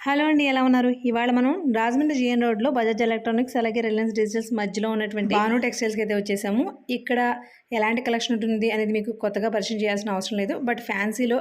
Hello అండి, ఎలా ఉన్నారు? ఇవాళ మనం రాజమండ్రి జీఎన్ రోడ్లో బజాజ్ ఎలక్ట్రానిక్స్ అలాగే రిలయన్స్ డిజిటల్స్ మధ్యలో ఉన్నటువంటి భాను టెక్స్టైల్స్కి అయితే వచ్చేసాము. ఇక్కడ ఎలాంటి కలెక్షన్ ఉంటుంది అనేది మీకు కొత్తగా పరిచయం చేయాల్సిన అవసరం లేదు. బట్ ఫ్యాన్సీలో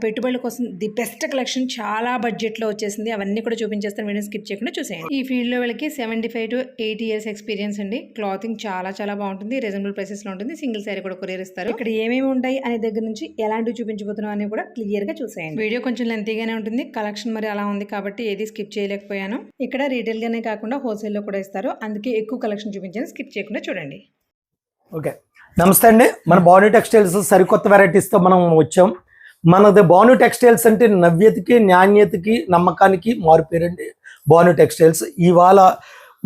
పెట్టుబడుల కోసం ది బెస్ట్ కలెక్షన్ చాలా బడ్జెట్లో వచ్చేసింది. అవన్నీ కూడా చూపించేస్తాను, వీడియో స్కిప్ చేయకుండా చూసేయండి. ఈ ఫీల్డ్లో వీళ్ళకి 75 to 80 years ఎక్స్పీరియన్స్ అండి. క్లాతింగ్ చాలా చాలా బాగుంటుంది, రీజనబుల్ ప్రైసెస్లో ఉంటుంది. సింగిల్ శారీ కూడా కొరియర్ ఇస్తారు. ఇక్కడ ఏమేమి ఉంటాయి అనే దగ్గర నుంచి ఎలాంటివి చూపించబోతున్నాం అని కూడా క్లియర్గా చూసేయండి. వీడియో కొంచెం లెంతీగానే ఉంటుంది, కలెక్షన్ మరి అలా ఉంది కాబట్టి ఏది స్కిప్ చేయలేకపోయాను. ఇక్కడ రీటైల్గానే కాకుండా హోల్సేల్లో కూడా ఇస్తారు, అందుకే ఎక్కువ కలెక్షన్ చూపించాను. స్కిప్ చేయకుండా చూడండి. ఓకే, నమస్తే అండి. మన బాను టెక్స్టైల్స్ సరికొత్త వెరైటీస్తో మనం వచ్చాం. మనది బాను టెక్స్టైల్స్ అంటే నవ్యతకి, నాణ్యతకి, నమ్మకానికి మారుపేరండి బాను టెక్స్టైల్స్. ఇవాళ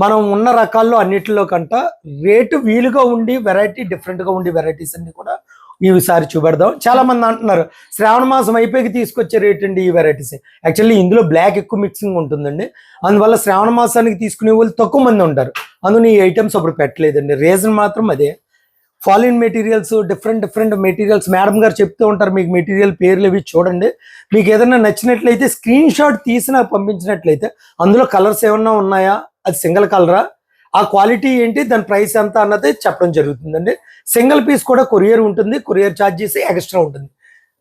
మనం ఉన్న రకాల్లో అన్నిటిలో కంట రేటు వీలుగా ఉండి వెరైటీ డిఫరెంట్గా ఉండి వెరైటీస్ అన్ని కూడా ఈసారి చూపెడదాం. చాలా మంది అంటున్నారు శ్రావణ మాసం అయిపోయి తీసుకొచ్చే రేట్ అండి ఈ వెరైటీస్. యాక్చువల్లీ ఇందులో బ్లాక్ ఎక్కువ మిక్సింగ్ ఉంటుందండి, అందువల్ల శ్రావణ మాసానికి తీసుకునే వాళ్ళు తక్కువ మంది ఉంటారు. అందులో ఈ ఐటమ్స్ అప్పుడు పెట్టలేదండి. రీజన్ మాత్రం అదే, ఫాలిన్ మెటీరియల్స్, డిఫరెంట్ మెటీరియల్స్ మేడం గారు చెప్తూ ఉంటారు. మీకు మెటీరియల్ పేర్లు ఇవి చూడండి, మీకు ఏదైనా నచ్చినట్లయితే స్క్రీన్ షాట్ తీసి నాకు పంపించినట్లయితే అందులో కలర్స్ ఏమన్నా ఉన్నాయా, అది సింగిల్ కలరా, ఆ క్వాలిటీ ఏంటి, దాని ప్రైస్ ఎంత అన్నది చెప్పడం జరుగుతుందండి. సింగిల్ పీస్ కూడా కొరియర్ ఉంటుంది, కొరియర్ ఛార్జెస్ ఎక్స్ట్రా ఉంటుంది.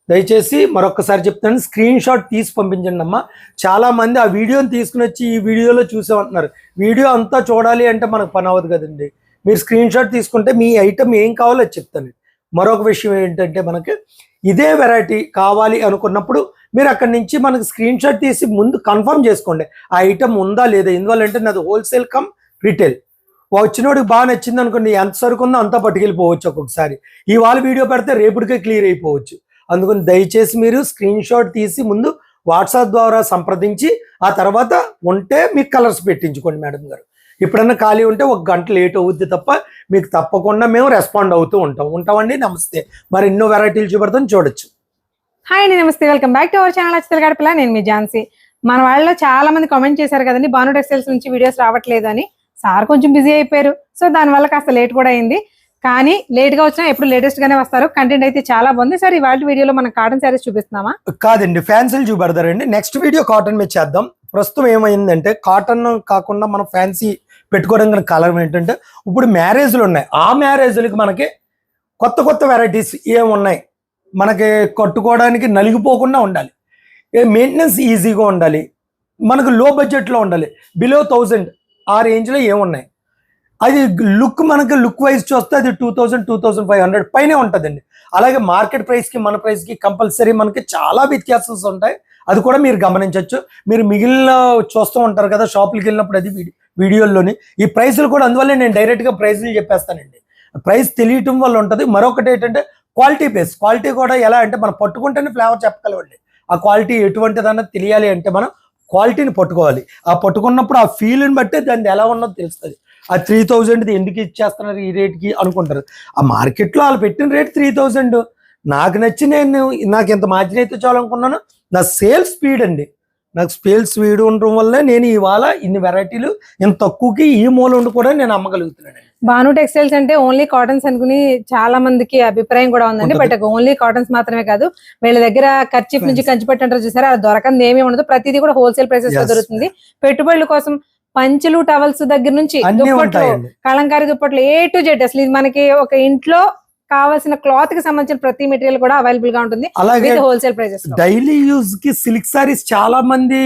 దయచేసి మరొకసారి చెప్తాను, స్క్రీన్ షాట్ తీసి పంపించండి అమ్మా. చాలా మంది ఆ వీడియోని తీసుకుని వచ్చి ఈ వీడియోలో చూసామంటున్నారు. వీడియో అంతా చూడాలి అంటే మనకు పని అవ్వదు కదండి. మీరు స్క్రీన్ షాట్ తీసుకుంటే మీ ఐటమ్ ఏం కావాలో అది చెప్తాను. మరొక విషయం ఏంటంటే, మనకి ఇదే వెరైటీ కావాలి అనుకున్నప్పుడు మీరు అక్కడి నుంచి మనకి స్క్రీన్ షాట్ తీసి ముందు కన్ఫర్మ్ చేసుకోండి ఆ ఐటమ్ ఉందా లేదా. ఎందువల్లంటే నాది హోల్సేల్ కమ్ రిటైల్. వచ్చినోడికి బాగా నచ్చింది అనుకోండి, ఎంత సరుకు ఉందో అంతా పట్టుకెళ్ళిపోవచ్చు. ఒక్కొక్కసారి ఇవాళ వీడియో పెడితే రేపటికే క్లియర్ అయిపోవచ్చు. అందుకని దయచేసి మీరు స్క్రీన్ షాట్ తీసి ముందు వాట్సాప్ ద్వారా సంప్రదించి ఆ తర్వాత ఉంటే మీకు కలర్స్ పెట్టించుకోండి. మేడం గారు ఎప్పుడన్నా ఖాళీ ఉంటే 1 గంట లేట్ అవుద్ది తప్ప మీకు తప్పకుండా మేము రెస్పాండ్ అవుతూ ఉంటామండి. నమస్తే. మరి ఎన్నో వెరైటీలు చూపెడతాం, చూడొచ్చు. హాయ్ అండి, నమస్తే, welcome back to our channel అచ్చితల గడపల. నేను మీ ఝాన్సీ. మన వాళ్ళలో చాలా మంది కామెంట్ చేశారు కదండి, బాను టెక్స్టైల్స్ నుంచి వీడియోస్ రావట్లేదు అని. సార్ కొంచెం బిజీ అయిపోయారు, సో దానివల్ల కాస్త లేట్ కూడా అయింది. కానీ లేట్ గా వచ్చినా ఎప్పుడు లేటెస్ట్ గానే వస్తారు. కంటెంట్ అయితే చాలా బాగుంది. సార్ ఇవాళ వీడియోలో మనం కాటన్ శారీస్ చూపిస్తున్నామా? కాదండి, ఫ్యాన్సీలు చూపెడతారండి. నెక్స్ట్ వీడియో కాటన్ మీద చేద్దాం. ప్రస్తుతం ఏమైందంటే కాటన్ కాకుండా మనం ఫ్యాన్సీ పెట్టుకోవడానికి కలర్ ఏంటంటే, ఇప్పుడు మ్యారేజ్లు ఉన్నాయి. ఆ మ్యారేజ్లకి మనకి కొత్త వెరైటీస్ ఏమున్నాయి, మనకి కట్టుకోవడానికి నలిగిపోకుండా ఉండాలి, మెయింటెనెన్స్ ఈజీగా ఉండాలి, మనకు లో బడ్జెట్లో ఉండాలి, బిలో 1000 ఆ రేంజ్లో ఏమున్నాయి. అది మనకి లుక్ వైజ్ చూస్తే అది 2000, 2500 పైనే ఉంటుందండి. అలాగే మార్కెట్ ప్రైస్కి మన ప్రైస్కి కంపల్సరీ మనకి చాలా వ్యత్యాసాలు ఉంటాయి. అది కూడా మీరు గమనించవచ్చు. మీరు మిగిలిన చూస్తూ ఉంటారు కదా షాపులకి వెళ్ళినప్పుడు, అది వీడియోల్లోని ఈ ప్రైసులు కూడా. అందువల్ల నేను డైరెక్ట్గా ప్రైసులు చెప్పేస్తానండి, ప్రైస్ తెలియటం వల్ల ఉంటుంది. మరొకటి ఏంటంటే క్వాలిటీ బేస్. క్వాలిటీ కూడా ఎలా అంటే మనం పట్టుకుంటేనే ఫ్లేవర్ చెప్పగలవండి. ఆ క్వాలిటీ ఎటువంటిదన్నది తెలియాలి అంటే మనం క్వాలిటీని పట్టుకోవాలి. ఆ పట్టుకున్నప్పుడు ఆ ఫీల్ని బట్టి దాన్ని ఎలా ఉన్నదో తెలుస్తుంది. ఆ 3000 ఎందుకు ఇచ్చేస్తున్నారు ఈ రేట్కి అనుకుంటారు. ఆ మార్కెట్లో వాళ్ళు పెట్టిన రేట్ 3000. నాకు నచ్చి నాకు ఇంత మార్జిన్ అయితే చాలనుకున్నాను. నా సేల్ స్పీడ్ అండి, నాకు సేల్ స్పీడ్ ఉండడం వల్లే నేను ఇవాళ ఇన్ని వెరైటీలు ఇంత తక్కువకి ఈ మూల ఉండి కూడా నేను అమ్మగలుగుతున్నాను. బాను టెక్స్టైల్స్ అంటే ఓన్లీ కాటన్స్ అనుకుని చాలా మందికి అభిప్రాయం కూడా ఉందండి. బట్ ఓన్లీ కాటన్స్ మాత్రమే కాదు, వీళ్ళ దగ్గర ఖర్చు నుంచి కంచిపట్టు అంటారు చూసారా, అది దొరకంది ఏమీ ఉండదు. ప్రతిదీ కూడా హోల్సేల్ ప్రైసెస్ లో దొరుకుతుంది. పెట్టుబడుల కోసం పంచులు, టవల్స్ దగ్గర నుంచి దుప్పట్లు, కలంకారీ దుప్పట్లు, A to Z. అసలు ఇది మనకి ఒక ఇంట్లో కావాల్సిన క్లాత్ కి సంబంధించిన ప్రతి మెటీరియల్ కూడా అవైలబుల్ గా ఉంటుంది. అలాగే హోల్సేల్ ప్రైసెస్. డైలీ యూజ్ కి సిల్క్ సారీస్ చాలా మంది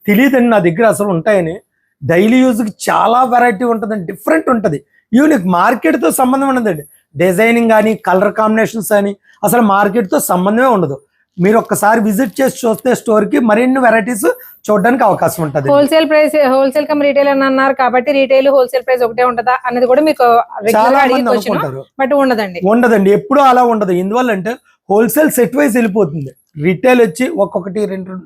తెలియదండి నా దగ్గర అసలు ఉంటాయని. డైలీ యూజ్ కి చాలా వెరైటీ ఉంటుందండి, డిఫరెంట్ ఉంటుంది, యూనిక్. మార్కెట్ తో సంబంధం ఉండదండి. డిజైనింగ్ కానీ కలర్ కాంబినేషన్స్ కానీ అసలు మార్కెట్ తో సంబంధమే ఉండదు. మీరు ఒక్కసారి విజిట్ చేసి చూస్తే స్టోర్ కి మరిన్ని వెరైటీస్ చూడడానికి అవకాశం ఉంటుంది. Wholesale price, wholesale come retail అని అన్నారు కాబట్టి రిటైల్ హోల్సేల్ ప్రైస్ ఒకటే ఉంటుందా అనేది కూడా మీకు చాలా మంది అనుకుంటారు. బట్ ఉండదండి, ఎప్పుడు అలా ఉండదు. ఎందువల్ల అంటే హోల్సేల్ సెట్ వైజ్ వెళ్ళిపోతుంది. రిటైల్ వచ్చి ఒక్కొక్కటి 2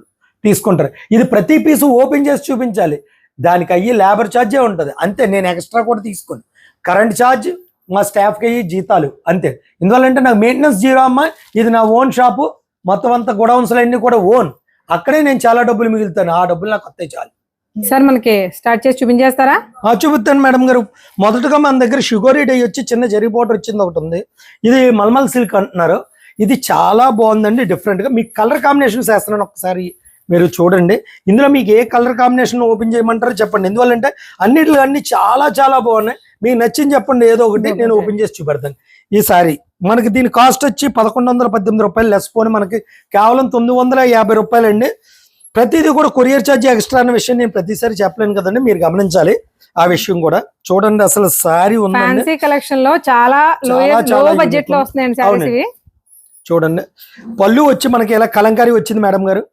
తీసుకుంటారు. ఇది ప్రతి పీసు ఓపెన్ చేసి చూపించాలి, దానికి అయ్యి లేబర్ ఛార్జే ఉంటుంది అంతే. నేను ఎక్స్ట్రా కూడా తీసుకోను. కరెంట్ ఛార్జ్, మా స్టాఫ్కి అయ్యి జీతాలు అంతే. ఎందువల్ల అంటే నాకు మెయింటెనెన్స్ జీరో అమ్మా. ఇది నా ఓన్ షాపు, మొత్తం అంతా గొడౌన్స్ అన్ని కూడా ఓన్. అక్కడే నేను చాలా డబ్బులు మిగులుతాను, ఆ డబ్బులు నాకు వస్తాయి చాలు. సార్ మనకి స్టార్ట్ చేసి చూపించేస్తారా? చూపిస్తాను మేడం గారు. మొదటగా మన దగ్గర షుగరీ డై వచ్చి చిన్న జరీ బోర్డర్ వచ్చింది ఒకటి ఉంది. ఇది మల్మల్ సిల్క్ అంటున్నారు. ఇది చాలా బాగుందండి, డిఫరెంట్గా. మీకు కలర్ కాంబినేషన్స్ వేస్తున్నాను, ఒకసారి మీరు చూడండి. ఇందులో మీకు ఏ కలర్ కాంబినేషన్ ఓపెన్ చేయమంటారో చెప్పండి. ఎందువల్లంటే అన్నిట్లో అన్ని చాలా చాలా బాగున్నాయి. మీకు నచ్చింది చెప్పండి ఏదో ఒకటి, నేను ఓపెన్ చేసి చూపెడతాను. ఈ సారీ మనకి దీని కాస్ట్ వచ్చి 1118 రూపాయలు, లెస్ పోని మనకి కేవలం 950 రూపాయలు అండి. ప్రతిదీ కూడా కొరియర్ ఛార్జ్ ఎక్స్ట్రా అనే విషయం నేను ప్రతిసారి చెప్పలేను కదండి, మీరు గమనించాలి ఆ విషయం కూడా. చూడండి అసలు సారీ ఉందండి, ఫ్యాన్సీ కలెక్షన్ లో చాలా లో బడ్జెట్ లో వస్తున్నాయండి సారీస్ ఇవి. చూడండి పళ్ళు వచ్చి మనకి ఇలా కలంకారీ వచ్చింది మేడం గారు.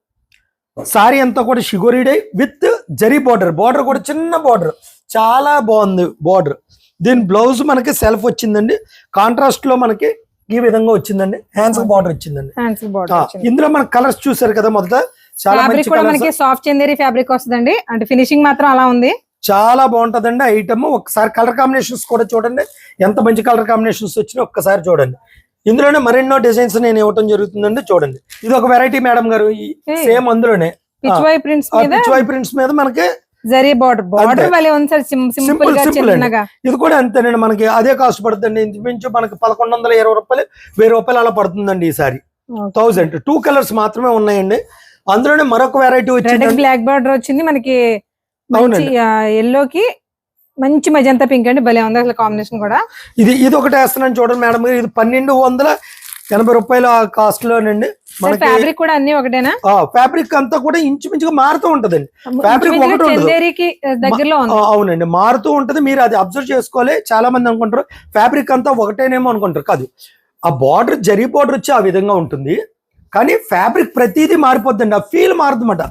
సారీ అంతా కూడా షిగోరీడే విత్ జరీ బార్డర్, బార్డర్ కూడా చిన్న బార్డర్, చాలా బాగుంది బార్డర్. దీని బ్లౌజ్ మనకి సెల్ఫ్ వచ్చిందండి, కాంట్రాస్ట్ లో మనకి ఈ విధంగా వచ్చిందండి, హ్యాండ్స్ బార్డర్ వచ్చిందండి. ఇందులో మన కలర్స్ చూసారు కదా, మొదట చాలా మంచి మనకి సాఫ్ట్ చందేరి ఫ్యాబ్రిక్ వస్తుందండి, అంటే ఫినిషింగ్ మాత్రం అలా ఉంది, చాలా బాగుంటదండి ఐటమ్. ఒకసారి కలర్ కాంబినేషన్స్ కూడా చూడండి, ఎంత మంచి కలర్ కాంబినేషన్స్ వచ్చినా ఒక్కసారి చూడండి. ఇందులోనే మరెన్నో డిజైన్స్ నేను ఇవ్వటం జరుగుతుందండి. చూడండి ఇది ఒక వెరైటీ మేడం గారు, సేమ్ అందులోనే పిచ్వై ప్రింట్స్ మీద మనకి జరీ బార్డర్ వలే ఉంది సార్, సింపుల్ గా చిన్నగా. ఇది కూడా అంతేనండి, మనకి అదే కాస్ట్ పడుతుంది. ఇంచుమించు మనకి 1120 రూపాయలు, 1000 రూపాయలు అలా పడుతుందండి. ఈ సారీ 1000. 2 కలర్స్ మాత్రమే ఉన్నాయండి. అందులోనే మరొక వెరైటీ వచ్చింది, బ్లాక్ బార్డర్ వచ్చింది మనకి, ఎల్లోకి మంచి మజంతా పింక్ అండి, భలే ఉంది అసలు కాంబినేషన్ కూడా. ఇది ఒకటి వేస్తున్నాను చూడండి మేడం గారు, ఇది 1280 రూపాయల కాస్ట్ లోనండి. ఫ్యాబ్రిక్ కూడా అన్ని ఒకటేనా? ఫ్యాబ్రిక్ అంతా కూడా ఇంచుమించుగా మారుతూ ఉంటదండి, ఫ్యాబ్రిక్ దగ్గరలో అవునండి మారుతూ ఉంటది. మీరు అది అబ్జర్వ్ చేసుకోవాలి. చాలా మంది అనుకుంటారు ఫ్యాబ్రిక్ అంతా ఒకటేనేమో అనుకుంటారు, కాదు. ఆ బార్డర్ జరీ బార్డర్ వచ్చి ఆ విధంగా ఉంటుంది, కానీ ఫ్యాబ్రిక్ ప్రతిదీ మారిపోద్దండి, ఆ ఫీల్ మారుతుందన్నమాట.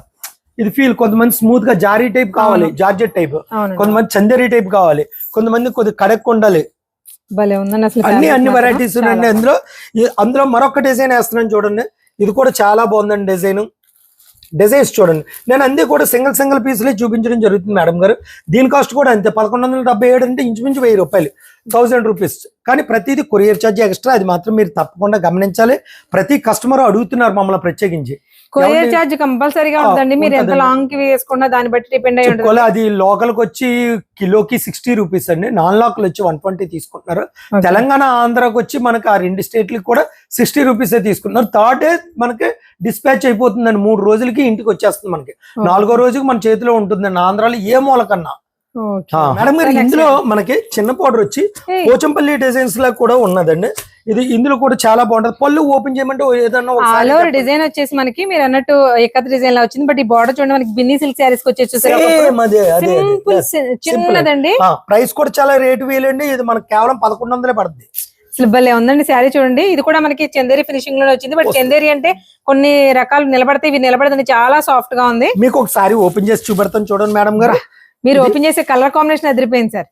ఇది ఫీల్ కొంతమంది స్మూత్ గా జారీ టైప్ కావాలి, జార్జెట్ టైప్, కొంతమంది చందేరి టైప్ కావాలి, కొంతమంది కొద్దిగా కడక్ ఉండాలి. అన్ని వెరైటీస్ ఉన్నాయండి అందులో మరొక డిజైన్ వేస్తున్నాను చూడండి, ఇది కూడా చాలా బాగుందండి డిజైన్స్ చూడండి. నేను అన్ని కూడా సింగిల్ పీసులే చూపించడం జరుగుతుంది మేడం గారు. దీని కాస్ట్ కూడా అంతే 1177 అంటే ఇంచుమించు 1000 రూపాయలు, 1000 రూపీస్. కానీ ప్రతిదీ కొరియర్ ఛార్జ్ ఎక్స్ట్రా, అది మాత్రం మీరు తప్పకుండా గమనించాలి. ప్రతి కస్టమర్ అడుగుతున్నారు మమ్మల్ని ప్రత్యేకించి, కొరియర్ ఛార్జ్ కంపల్సరీగా ఉంటుందండి. మీరు ఎంత లాంగ్ కి వేసుకున్నా దాన్ని బట్టి డిపెండ్ అయ్యి ఉంటుంది. అది లోకల్ కి వచ్చి కిలోకి 60 రూపీస్ అండి, నాన్ లోకల్ వచ్చి 120 తీసుకుంటున్నారు. తెలంగాణ ఆంధ్రాకి వచ్చి మనకి ఆ 2 స్టేట్లకి కూడా 60 రూపీస్ తీసుకుంటున్నారు. థర్డ్ డే మనకి డిస్పాచ్ అయిపోతుందండి, 3 రోజులకి ఇంటికి వచ్చేస్తుంది. మనకి 4వ రోజుకి మన చేతిలో ఉంటుందండి, ఆంధ్రాలో ఏ మూలకన్నా. మేడం గారు ఇందులో మనకి చిన్న పౌడర్ వచ్చి పోచంపల్లి డిజైన్స్ లా కూడా ఉన్నదండి. ఇందులో కూడా చాలా బాగుంటది. పళ్ళు ఓపెన్ చేయమంటే ఏదన్నా డిజైన్ వచ్చేసి మనకి మీరు అన్నట్టు ఎక్కత డిజైన్ లా వచ్చింది. బట్ ఈ బార్డర్ చూడండి మనకి బిన్నీ సిల్క్ శారీస్ వచ్చేసి చిన్నదండి. ప్రైస్ కూడా చాలా రేటు వేలండి. ఇది మనకి కేవలం 1100 పడుతుంది. భలే ఉందండి శారీ చూడండి. ఇది కూడా మనకి చందేరి ఫినిషింగ్ లో వచ్చింది. బట్ చందేరి అంటే కొన్ని రకాలు నిలబడతాయి, ఇవి నిలబడదండి, చాలా సాఫ్ట్ గా ఉంది. మీకు ఒకసారి ఓపెన్ చేసి చూపెడతాను చూడండి మేడం గారు. మీరు ఓపెన్ చేసే కలర్ కాంబినేషన్ అదిరిపోయింది సార్.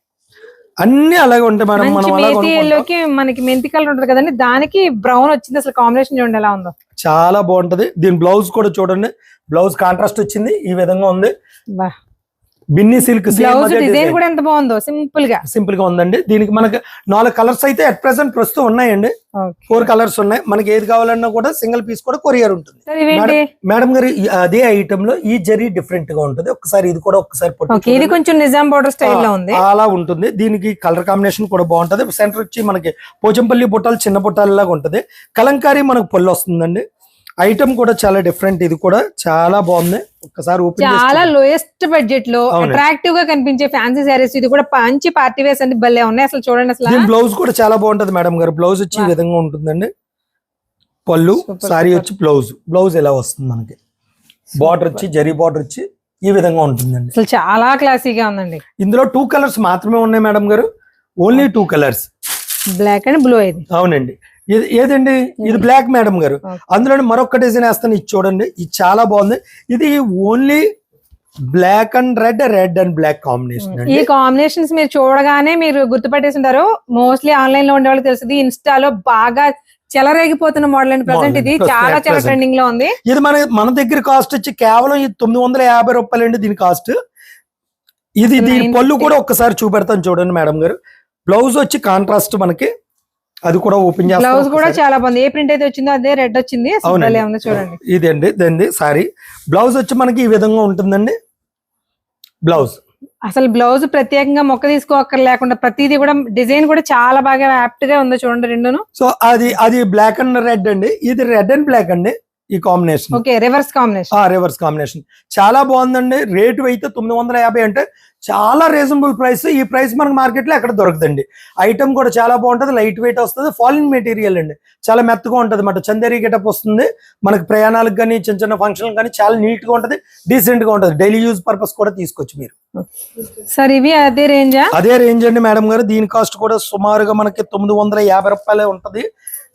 అన్ని అలాగే ఉంటాయి మేడం. మేతిలోకి మనకి మెంతి కలర్ ఉంటుంది కదండి, దానికి బ్రౌన్ వచ్చింది. అసలు కాంబినేషన్ చూడండి ఎలా ఉందో, చాలా బాగుంటది. దీని బ్లౌజ్ కూడా చూడండి, బ్లౌజ్ కాంట్రాస్ట్ వచ్చింది, ఈ విధంగా ఉంది. బిన్నీ సిల్క్ డిజైన్ కూడా ఎంత బాగుందో, సింపుల్ గా ఉందండి. దీనికి మనకి 4 కలర్స్ అయితే అట్ ప్రెసెంట్ ప్రస్తుతం ఉన్నాయండి. 4 కలర్స్ ఉన్నాయి. మనకి ఏది కావాలన్నా కూడా సింగిల్ పీస్ కూడా కొరియర్ ఉంటుంది. మేడం గారు అదే ఐటమ్ లో ఈ జరీ డిఫరెంట్ గా ఉంటుంది. ఒకసారి ఇది కూడా ఇది కొంచెం నిజాం బోర్డర్ స్టైల్ లో ఉంది, అలా ఉంటుంది. దీనికి కలర్ కాంబినేషన్ కూడా బాగుంటది. సెంటర్ వచ్చి మనకి పోచంపల్లి బుట్టాలు, చిన్న బుట్టాల లాగా ఉంటది. కలంకారీ మనకు పళ్ళు వస్తుందండి. ఐటమ్ కూడా చాలా డిఫరెంట్, ఇది కూడా చాలా బాగుంది. ఒక్కసారి చాలా లోయెస్ట్ బడ్జెట్ లో అట్రాక్టివ్ గా కనిపించే ఫ్యాన్సీ సారీస్. ఇది కూడా మంచి పార్టీ వేర్స్ అండి, భలే ఉన్నాయి అసలు చూడండి. అసలు బ్లౌజ్ కూడా చాలా బాగుంటది మేడం గారు. బ్లౌజ్ వచ్చి ఈ విధంగా ఉంటుందండి. పళ్ళు, సారీ వచ్చి బ్లౌజ్ ఎలా వస్తుంది మనకి, బార్డర్ వచ్చి జరీ బార్డర్ వచ్చి ఈ విధంగా ఉంటుందండి. అసలు చాలా క్లాసీగా ఉందండి. ఇందులో 2 కలర్స్ మాత్రమే ఉన్నాయి మేడం గారు, only 2 colours, black and blue. అవునండి. ఏదండి ఇది బ్లాక్ మేడం గారు. అందులో మరొక డిజైన్ వేస్తాను, ఇది చూడండి, ఇది చాలా బాగుంది. ఇది only black and red and black combination. ఈ కాంబినేషన్స్ మీరు చూడగానే మీరు గుర్తుపట్టేసి ఉంటారు. మోస్ట్లీ ఆన్లైన్ లో ఉండే వాళ్ళకి తెలుస్తుంది. ఇన్స్టాలో బాగా చెలరేగిపోతున్న మోడల్ అండి ప్రెసెంట్. ఇది చాలా ట్రెండింగ్ లో ఉంది. ఇది మన దగ్గర కాస్ట్ వచ్చి కేవలం 950 రూపాయలు అండి దీని కాస్ట్. దీని పళ్ళు కూడా ఒక్కసారి చూపెడతాను చూడండి మేడం గారు. బ్లౌజ్ వచ్చి కాంట్రాస్ట్ మనకి, అది కూడా ఓపెన్ చేస్తాం. బ్లౌజ్ కూడా చాలా బాగుంది. ఏ ప్రింట్ అయితే వచ్చిందో అదే రెడ్ వచ్చింది. చూడండి ఇదండి దాన్ని సారీ. బ్లౌజ్ వచ్చి మనకి ఈ విధంగా ఉంటుందండి. బ్లౌజ్ అసలు బ్లౌజ్ ప్రత్యేకంగా మొక్క తీసుకోక్కర్ లేకుండా ప్రతిదీ కూడా డిజైన్ కూడా చాలా బాగా యాప్ట్ గా ఉంది చూడండి రెండును. సో అది బ్లాక్ అండ్ రెడ్ అండి, ఇది రెడ్ అండ్ బ్లాక్ అండి. ఈ combination. Okay, reverse combination. Reverse combination చాలా బాగుందండి. రేటు అయితే 950 అంటే చాలా రీజనబుల్ ప్రైస్. ఈ ప్రైస్ మనకు మార్కెట్ లో ఎక్కడ దొరకదండి. ఐటమ్ కూడా చాలా బాగుంటది, లైట్ వెయిట్ వస్తుంది, ఫాలిన్ మెటీరియల్ అండి, చాలా మెత్తగా ఉంటది అన్నమాట. చందేరి గెటప్ వస్తుంది మనకి, ప్రయాణాలకు కానీ చిన్న చిన్న ఫంక్షన్ కానీ చాలా నీట్ గా ఉంటది, డీసెంట్ గా ఉంటది. డైలీ యూజ్ పర్పస్ కూడా తీసుకోవచ్చు మీరు. సార్ ఇవి అదే రేంజా? అదే రేంజ్ అండి మేడం గారు. దీని కాస్ట్ కూడా సుమారుగా మనకి 950 రూపాయలే ఉంటది.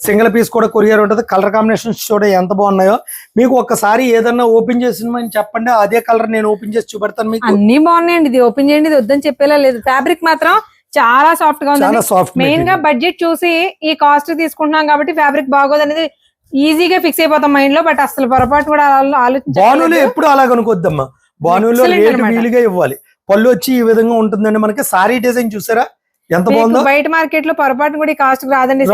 సింగిల్ పీస్ కూడా కొరియర్ ఉంటుంది. కలర్ కాంబినేషన్స్ చూడ ఎంత బాగున్నాయో. మీకు ఒక్కసారి ఏదన్నా ఓపెన్ చేసిన చెప్పండి, అదే కలర్ నేను ఓపెన్ చేసి చూపెడతాను మీకు. అన్ని బాగున్నాయండి, ఇది ఓపెన్ చేయండి, ఇది వద్దని చెప్పేలా లేదు. ఫ్యాబ్రిక్ మాత్రం చాలా సాఫ్ట్ గా ఉంది. సాఫ్ట్ మెయిన్ గా బడ్జెట్ చూసి ఈ కాస్ట్ తీసుకుంటున్నాం కాబట్టి ఫ్యాబ్రిక్ బాగోదు అనేది ఈజీగా ఫిక్స్ అయిపోతాం మైండ్ లో. బట్ అసలు పొరపాటు కూడా ఆలోచించాలి. బానులు ఎప్పుడు అలాగ అనుకోద్దమ్మా, బానులో రేటు వీలుగా ఇవ్వాలి. పళ్ళు వచ్చి ఈ విధంగా ఉంటుందండి. మనకి సారీ డిజైన్ చూసారా ఎంత బాగుందో. బయట మార్కెట్ లో పొరపాటు కూడా ఈ కాస్ట్ రాదండి.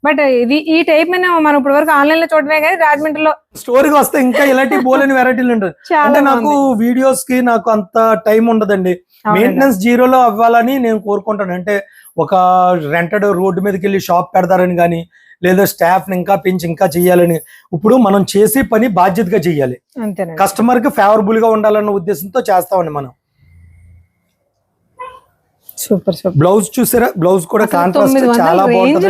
బట్ ఇది ఈ టైప్ మనం ఇప్పుడు వరకు ఆన్లైన్ లో చూడమే కానీ రాజమండ్రిలో స్టోరీకి వస్తే ఇంకా ఇలాంటి బోలని వెరైటీలు ఉంటుంది. అంటే నాకు వీడియోస్ కి నాకు అంత టైం ఉండదండి. మెయింటెనెన్స్ జీరోలో అవ్వాలని నేను కోరుకుంటాను. అంటే ఒక రెంటెడ్ రోడ్డు మీదకి వెళ్ళి షాప్ పెడతారని కానీ, లేదా స్టాఫ్ ని ఇంకా పెంచి ఇంకా చెయ్యాలని. ఇప్పుడు మనం చేసే పని బాధ్యతగా చెయ్యాలి, కస్టమర్ కి ఫేవరబుల్ గా ఉండాలన్న ఉద్దేశంతో చేస్తామండి మనం. Super super. బ్లౌజ్ చూసారా, బ్లౌజ్ కూడా కాంట్రాస్ట్ చాలా బాగుంటుంది.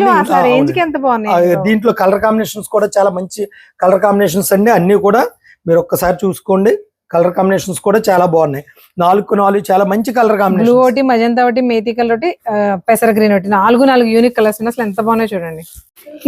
దీంట్లో కలర్ కాంబినేషన్స్ కూడా చాలా మంచి కలర్ కాంబినేషన్స్ అండి. అన్ని కూడా మీరు ఒక్కసారి చూసుకోండి. కలర్ కాంబినేషన్స్ కూడా చాలా బాగున్నాయి. 4 చాలా మంచి కలర్ కాంబినేషన్. బ్లూ ఒకటి, మజంతా ఒకటి, మేతి కలర్ ఒకటి, పెసర గ్రీన్ ఒకటి, 4 యూనిక్ కలర్స్ ఉన్నాయి. అసలు ఎంత బాగున్నాయి చూడండి.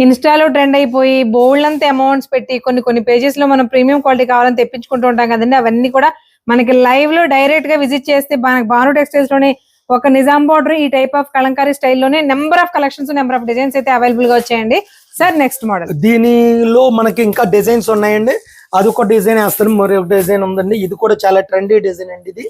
ఇన్స్టాలో ట్రెండ్ అయిపోయి బోల్డ్ అంత అమౌంట్స్ పెట్టి కొన్ని పేజెస్ లో మనం ప్రీమియం క్వాలిటీ కావాలని తెప్పించుకుంటూ ఉంటాం కదండి. అవన్నీ కూడా మనకి లైవ్ లో డైరెక్ట్ గా విజిట్ చేస్తే భాను టెక్స్టైల్స్ లోనే ఒక నిజాం బార్డర్ ఈ టైప్ ఆఫ్ కలంకారీ స్టైల్లోనే number of collections, number of designs అయితే అవైలబుల్ గా వచ్చాయండి. సార్ నెక్స్ట్ మోడల్, దీనిలో మనకి ఇంకా డిజైన్స్ ఉన్నాయండి. అది ఒక డిజైన్ వేస్తాను, మరొక డిజైన్ ఉందండి. ఇది కూడా చాలా ట్రెండీ డిజైన్ అండి.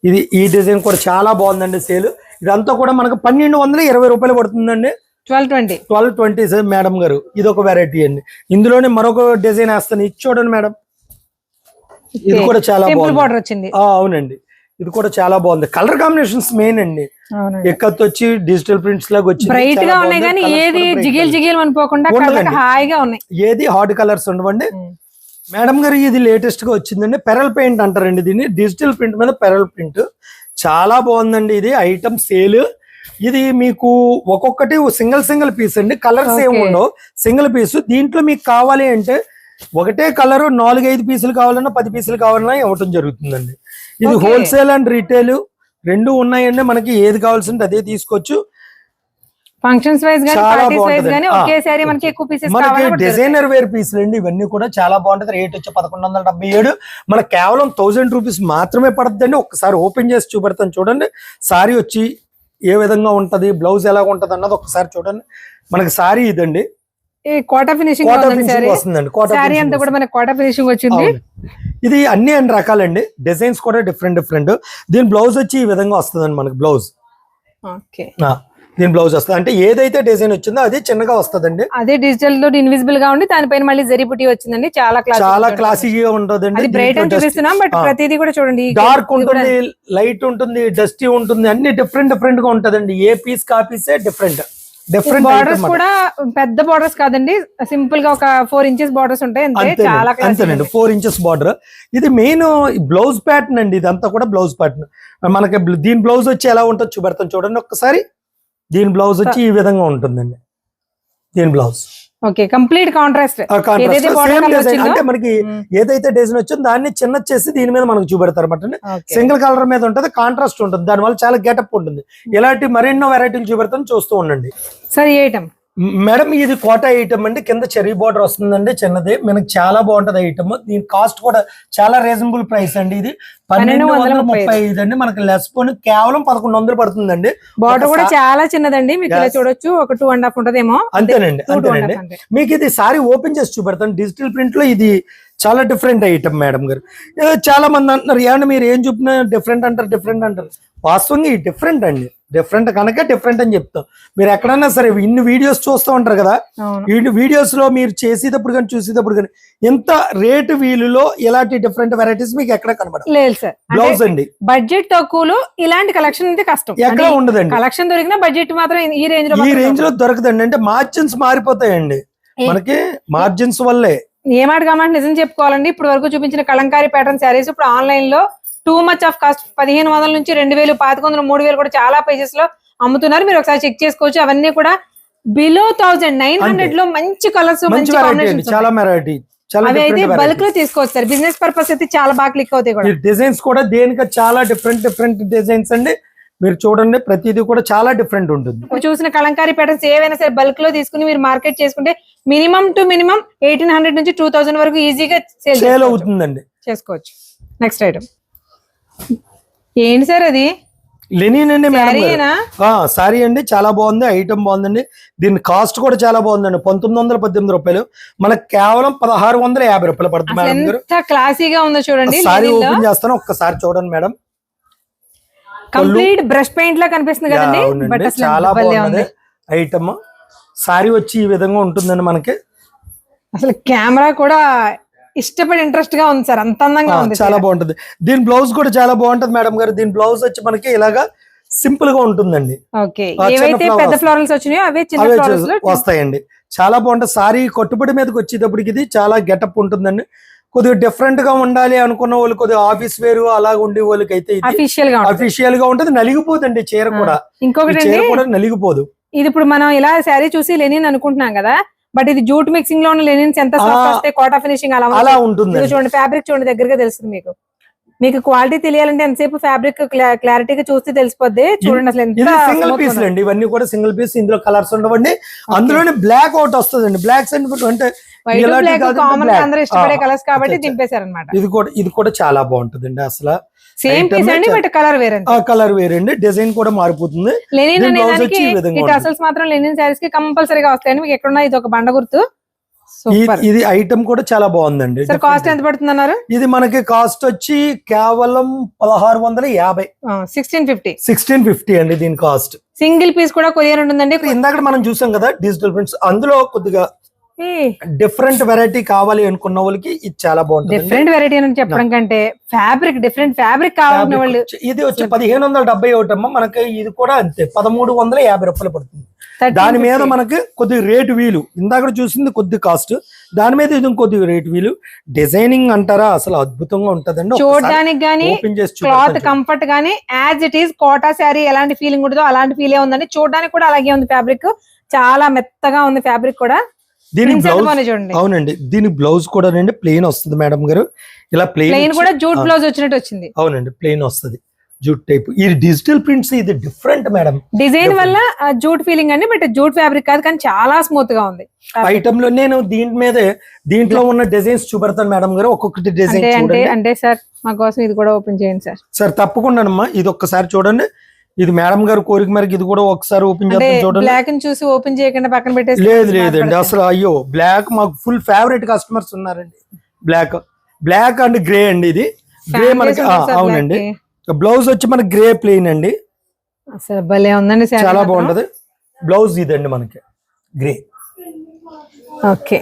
ఇది ఈ డిజైన్ కూడా చాలా బాగుందండి. సేల్ ఇదంతా కూడా మనకు 1220 రూపాయలు పడుతుందండి. 1220 సార్ మేడం గారు. ఇది ఒక వెరైటీ అండి. ఇందులోనే మరొక డిజైన్ వేస్తాను, ఇది చూడండి మేడం. ఇది కూడా చాలా బాగుంది. అవునండి, ఇది కూడా చాలా బాగుంది. కలర్ కాంబినేషన్స్ మెయిన్ అండి. ఎక్కత్ వచ్చి డిజిటల్ ప్రింట్స్ లాగా వచ్చి బ్రైట్ గా ఉన్నాయి కానీ ఏది జిగిల్ జిగిల్ అనిపోకుండా హాయిగా ఉన్నాయి. ఏది హాట్ కలర్స్ ఉండవండి. మేడం గారు ఇది లేటెస్ట్ గా వచ్చిందండి. పెరల్ పెయింట్ అంటారండి దీన్ని. డిజిటల్ ప్రింట్ మీద పెరల్ ప్రింట్ చాలా బాగుందండి. ఇది ఐటమ్ సేల్. ఇది మీకు ఒక్కొక్కటి సింగిల్ పీస్ అండి. కలర్స్ ఏమి ఉండవు, సింగిల్ పీస్. దీంట్లో మీకు కావాలి అంటే ఒకటే కలర్ 4-5 పీసులు కావాలన్నా 10 పీసులు కావాలన్నా ఇవ్వటం జరుగుతుందండి. ఇది హోల్సేల్ అండ్ రీటైల్ రెండు ఉన్నాయండి. మనకి ఏది కావాల్సింటే అదే తీసుకోవచ్చు. ఫంక్షన్స్ వైజ్ గాని పార్టీస్ వైజ్ గాని ఒకేసారి మనకి ఎక్కువ పీసెస్ కావాలి. మనకి డిజైనర్ వేర్ పీసులు అండి ఇవన్నీ కూడా చాలా బాగుంటది. రేట్ వచ్చి 1177. మనకి కేవలం 1000 రూపీస్ మాత్రమే పడుతుందండి. ఒక్కసారి ఓపెన్ చేసి చూపెడతాను చూడండి. సారీ వచ్చి ఏ విధంగా ఉంటది, బ్లౌజ్ ఎలా ఉంటది అన్నది ఒక్కసారి చూడండి. మనకి సారీ ఇదండి, కోటా ఫినిషింగ్ వస్తుందండి. సారీ అంతా కూడా మనకి కోటా ఫినిషింగ్ వచ్చింది. ఇది అన్ని రకాలండి. డిజైన్స్ కూడా డిఫరెంట్. దీని బ్లౌజ్ వచ్చి ఈ విధంగా వస్తుందండి మనకి బ్లౌజ్. దీని బ్లౌజ్ వస్తుంది అంటే ఏదైతే డిజైన్ వచ్చిందో అది చిన్నగా వస్తుందండి. అదే డిజిటల్ తో ఇన్విజిబుల్ గా ఉండి దానిపైన మళ్ళీ జరీ బుట్టి వచ్చిందండి. చాలా క్లాసీగా ఉంటుందండి. బ్రైట్ అని చూపిస్తున్నాం బట్ ప్రతిదీ కూడా చూడండి, డార్క్ ఉంటుంది, లైట్ ఉంటుంది, డస్టీ ఉంటుంది, అన్ని డిఫరెంట్ గా ఉంటదండి. ఏ పీస్ కాపీసే డిఫరెంట్. బార్డర్స్ కూడా పెద్ద బార్డర్స్ కాదండి, సింపుల్ గా ఒక 4 ఇంచెస్ బార్డర్స్ ఉంటాయి అంతే. చాలా అంతేనండి, 4 ఇంచెస్ బార్డర్. ఇది మెయిన్ బ్లౌజ్ ప్యాటర్న్ అండి. ఇదంతా కూడా బ్లౌజ్ ప్యాటర్న్. మనకి దీని బ్లౌజ్ వచ్చి ఎలా ఉంటుందో చూపెడతాం చూడండి ఒక్కసారి. దీని బ్లౌజ్ వచ్చి ఈ విధంగా ఉంటుందండి. దీని బ్లౌజ్ కంప్లీట్ కాంట్రాస్ట్. అంటే మనకి ఏదైతే డిజైన్ వచ్చిందో దాన్ని చిన్న చేసి దీని మీద మనకు చూపెడతారు అన్నమాట. సింగిల్ కలర్ మీద ఉంటుంది, కాంట్రాస్ట్ ఉంటుంది, దానివల్ల చాలా గెటప్ ఉంటుంది. ఇలాంటి మరెన్నో వెరైటీలు చూపెడతాను, చూస్తూ ఉండండి. సరే ఐటమ్ మేడం ఇది కోటా ఐటమ్ అండి. కింద చెరీ బార్డర్ వస్తుందండి చిన్నది. మనకి చాలా బాగుంటది ఐటమ్. దీని కాస్ట్ కూడా చాలా రీజనబుల్ ప్రైస్ అండి. ఇది 1235 అండి. మనకి లెస్ పోని కేవలం 1100 పడుతుందండి. బార్డర్ కూడా చాలా చిన్నదండి, మీకు ఇలా చూడొచ్చు. ఒక 2.5 ఉంటదేమో. అంతేనండి. మీకు ఇది సారీ ఓపెన్ చేసి చూపెడతాను. డిజిటల్ ప్రింట్ లో ఇది చాలా డిఫరెంట్ ఐటమ్ మేడం గారు. చాలా మంది అంటున్నారు ఏమన్నా మీరు ఏం చూపినా డిఫరెంట్ అంటారు. వాస్తవంగా ఈ డిఫరెంట్ అండి. డిఫరెంట్ కనుక డిఫరెంట్ అని చెప్తాం. మీరు ఎక్కడన్నా సరే ఇన్ని వీడియోస్ చూస్తూ ఉంటారు కదా, ఈ వీడియోస్ లో మీరు చేసేటప్పుడు కానీ చూసేటప్పుడు కానీ ఎంత రేటు వీలులో ఇలాంటి డిఫరెంట్ వెరైటీస్ మీకు ఎక్కడ కనబడలేదు సార్. బ్లౌజ్ అండి బడ్జెట్ తక్కువలో ఇలాంటి కలెక్షన్ అయితే కష్టం, ఎక్కడ ఉండదండి. కలెక్షన్ దొరికిన బడ్జెట్ మాత్రం ఈ రేంజ్ లో దొరకదండి. అంటే మార్జిన్స్ మారిపోతాయండి. మనకి మార్జిన్స్ వల్లే ఏ మాట కామాట నిజం చెప్పుకోవాలండి, ఇప్పుడు వరకు చూపించిన కలంకారీ ప్యాటర్న్ శారీస్ ఇప్పుడు ఆన్లైన్ లో టూ మచ్ ఆఫ్ కాస్ట్ 1500 నుంచి 2000, 1100, 3000 కూడా చాలా పేజెస్ లో అమ్ముతున్నారు. మీరు ఒకసారి చెక్ చేసుకోవచ్చు. అవన్నీ కూడా బిలో 1900 లో మంచి కలర్స్, మంచి కాంబినేషన్స్, చాలా వెరైటీ, అవి అయితే బల్క్ లో తీసుకోవచ్చు సార్. బిజినెస్ పర్పస్ అయితే చాలా బాగా క్లిక్ అవుతాయి కూడా. డిజైన్స్ కూడా దేనికి చాలా డిఫరెంట్ డిజైన్స్ అండి. మీరు చూడండి, ప్రతిదీ కూడా చాలా డిఫరెంట్ ఉంటుంది. చూసిన కలంకారీ ప్యాటర్న్స్ ఏవైనా సరే బల్క్ లో తీసుకుని మీరు మార్కెట్ చేసుకుంటే మినిమం టు మినిమం 1800 నుంచి 2000 వరకు ఈజీగా సేల్ అవుతుందండి, చేసుకోవచ్చు. నెక్స్ట్ ఐటమ్ ఏంటి సార్? అది లెనిన్ అండి, శారీనా? సారీ అండి, చాలా బాగుంది, ఐటమ్ బాగుందండి. దీని కాస్ట్ కూడా చాలా బాగుందండి. 1918 రూపాయలు, మనకు కేవలం 1650 రూపాయలు పడుతుంది. ఎంత క్లాసీగా ఉందో చూడండి. సారీ ఓపెన్ చేస్తాను, ఒక్కసారి చూడండి మేడం. కంప్లీట్ బ్రష్ పెయింట్ లా కనిపిస్తుంది కదండి. బట్ చాలా బాగుంది ఐటమ్. సారీ వచ్చి ఈ విధంగా ఉంటుందండి మనకి. అసలు కెమెరా కూడా ఇష్టపడి ఇంట్రెస్ట్ గా ఉంది సార్, అంత అందంగా ఉంది. చాలా బాగుంటుంది. దీని బ్లౌజ్ కూడా చాలా బాగుంటది మేడం గారు. దీని బ్లౌజ్ వచ్చి మనకి ఇలాగా సింపుల్ గా ఉంటుందండి. ఓకే, ఏవైతే పెద్ద ఫ్లోరల్స్ వచ్చినాయో అవే చిన్న ఫ్లోరల్స్ వస్తాయండి. చాలా బాగుంటుంది. సారీ కట్టుబడి మీదకి వచ్చేటప్పటికి ఇది చాలా గెటప్ ఉంటుందండి. కొద్దిగా డిఫరెంట్ గా ఉండాలి అనుకున్న వాళ్ళు, కొద్దిగా ఆఫీస్ వేరు అలా ఉండే వాళ్ళకి అయితే అఫీషియల్ గా ఉంటుంది. నలిగిపోదండి చీర కూడా. ఇంకొకటి చీర కూడా నలిగిపోదు. ఇది ఇప్పుడు మనం ఇలా శారీ చూసి లెనిన్ అనుకుంటున్నాం కదా, బట్ ఇది జూట్ మిక్సింగ్ లో ఉన్న లెనిన్స్ ఎంత సాఫ్ట్ వస్తాయి, కోటా ఫినిషింగ్ అలా ఉంటుంది. చూడండి, ఫ్యాబ్రిక్ చూడండి, దగ్గరగా తెలుస్తుంది మీకు. మీకు క్వాలిటీ తెలియాలంటే ఎంతసేపు ఫ్యాబ్రిక్ క్లారిటీగా చూస్తే తెలిసిపోద్ది. చూడండి అసలు ఎంత సింగిల్ పీస్ అండి. ఇవన్నీ కూడా సింగిల్ పీస్. ఇందులో కలర్స్ ఉండవండి. అందులోనే బ్లాక్ అవుట్ వస్తుంది. బ్లాక్స్ అంటే అందరూ ఇష్టపడే కలర్స్ కాబట్టి దింపేశారు అనమాట. ఇది కూడా చాలా బాగుంటుంది అండి. అసలు సేమ్ పీస్ అండి, బట్ కలర్ వేరే. కలర్ వేరే అండి. డిజైన్ కూడా మారిపోతుంది. లెనిన్ అనేదానికి ఈ టసల్స్ మాత్రం లెనిన్ శారీస్ కి కంపల్సరీగా వస్తాయండి. మీకు ఎక్కడున్నా ఇది ఒక బండ గుర్తు. ఇది ఐటమ్ కూడా చాలా బాగుందండి. కాస్ట్ ఎంత పడుతుంది అన్నారు? ఇది మనకి కాస్ట్ వచ్చి కేవలం 1650. 1650 అండి దీని కాస్ట్. సింగిల్ పీస్ కూడా కొరియర్ ఉంటుందండి. ఇందాక మనం చూసాం కదా డిజిటల్ ప్రింట్స్, అందులో కొద్దిగా డిఫరెంట్ వెరైటీ కావాలి అనుకున్న వాళ్ళకి ఇది చాలా బాగుంటుంది. డిఫరెంట్ వెరైటీ అని చెప్పడం కంటే డిఫరెంట్ ఫ్యాబ్రిక్ కావాలన్న వాళ్ళు, ఇది వచ్చి 1571 అమ్మ. మనకి ఇది కూడా అంతే 1350 రూపాయలు పడుతుంది. దాని మీద మనకి కొద్ది రేట్ వీలు. ఇందాక చూసింది కొద్ది కాస్ట్, దాని మీద ఇది కొద్ది రేట్ వీలు. డిజైనింగ్ అంటారా, అసలు అద్భుతంగా ఉంటదండి. చూడడానికి గానీ, క్లాత్ కంఫర్ట్ గానీ as it is Kota sari ఎలాంటి ఫీలింగ్ ఉంటుందో అలాంటి ఫీలే ఉందండి. చూడడానికి కూడా అలాగే ఉంది. ఫ్యాబ్రిక్ చాలా మెత్తగా ఉంది. ఫ్యాబ్రిక్ కూడా దీని బ్లౌజ్ అవునండి. దీని బ్లౌజ్ కూడా ప్లెయిన్ వస్తుంది మేడం గారు. ఇలా ప్లెయిన్ కూడా జూట్ బ్లౌజ్ వచ్చినట్టు వచ్చింది. అవునండి, ప్లెయిన్ వస్తుంది, జూట్ టైప్. ఈ డిజిటల్ ప్రింట్స్ ఇది డిఫరెంట్ మేడం. డిజైన్ వల్ల జూట్ ఫీలింగ్ అండి, బట్ జూట్ ఫ్యాబ్రిక్ కాదు, కానీ చాలా స్మూత్ గా ఉంది. ఐటమ్ లో నేను దీంట్లో ఉన్న డిజైన్స్ చూపెడతాను మేడం గారు. ఒక్కొక్కటి డిజైన్ అంటే సార్ మా కోసం ఇది కూడా ఓపెన్ చేయండి సార్. సార్ తప్పకుండా అమ్మా, ఇది ఒక్కసారి చూడండి. ఇది మేడం గారు కోరిక మేరకు ఇది కూడా ఒకసారి ఓపెన్ చేస్తాను చూడండి. బ్లాక్ చూసి ఓపెన్ చేయకుండా పక్కన పెట్టేసి. లేదండి అసలు. అయ్యో, బ్లాక్ మాకు ఫుల్ ఫేవరెట్ కస్టమర్స్ ఉన్నారండి. బ్లాక్ అండ్ గ్రే అండి. ఇది గ్రే మనకి. అవునండి, బ్లౌజ్ వచ్చి మనకి గ్రే ప్లెయిన్ అండి. అసలు భలే ఉందండి, చాలా బాగుంటది. బ్లౌజ్ ఇదండి మనకి గ్రే. ఓకే,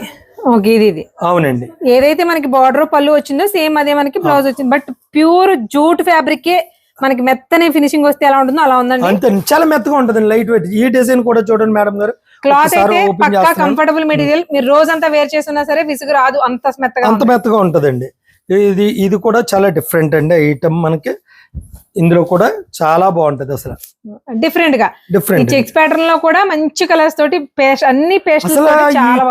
ఇది అవునండి. ఏదైతే మనకి బార్డర్ పళ్ళు వచ్చిందో సేమ్ అదే మనకి బ్లౌజ్ వచ్చింది. బట్ ప్యూర్ జూట్ ఫ్యాబ్రిక్ మనకి మెత్తని ఫినిషింగ్ వస్తే ఎలా ఉంటుందో అలా ఉందండి. అంతే, చాలా మెత్తగా ఉంటుంది, లైట్ వెయిట్. ఈ డిజైన్ కూడా చూడండి మేడం గారు. క్లాత్ అయితే పక్కా కంఫర్టబుల్ మెటీరియల్. మీరు రోజంతా వేర్ చేస్తున్నా సరే విసుగు రాదు, అంత మెత్తగా ఉంటదండి. ఇది కూడా చాలా డిఫరెంట్ అండి ఐటమ్ మనకి. ఇందులో కూడా చాలా బాగుంటది అసలు. డిఫరెంట్ చెక్స్ ప్యాటర్న్ లో కూడా మంచి కలర్స్ తోటి అన్ని పేస్ట్.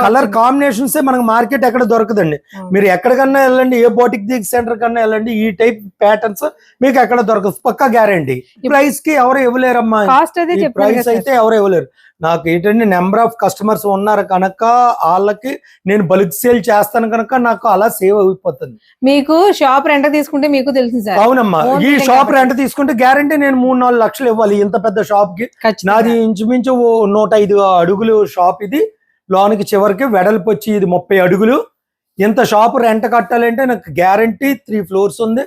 కలర్ కాంబినేషన్స్ మనకి మార్కెట్ ఎక్కడ దొరకదండి. మీరు ఎక్కడికన్నా వెళ్ళండి, ఏ బోటిక్ సెంటర్ కన్నా వెళ్ళండి, ఈ టైప్ ప్యాటర్న్స్ మీకు ఎక్కడ దొరకదు, పక్కా గ్యారంటీ. ప్రైస్ కి ఎవరు ఇవ్వలేరమ్మా. ప్రైస్ అయితే ఎవరు ఇవ్వలేరు. నాకు ఏంటంటే నెంబర్ ఆఫ్ కస్టమర్స్ ఉన్నారు కనుక వాళ్ళకి నేను బల్క్ సేల్ చేస్తాను కనుక నాకు అలా సేవ్ అయిపోతుంది. మీకు షాప్ రెంట్ తీసుకుంటే మీకు తెలిసింది సార్. అవునమ్మా, ఈ షాప్ రెంట్ తీసుకుంటే గ్యారంటీ నేను 3-4 లక్షలు ఇవ్వాలి ఇంత పెద్ద షాప్ కి. నాది ఇంచుమించు 105 అడుగులు షాప్. ఇది లోనికి చివరికి వెడల్పు వచ్చి ఇది 30 అడుగులు. ఇంత షాప్ రెంట్ కట్టాలంటే నాకు గ్యారంటీ 3 ఫ్లోర్స్ ఉంది.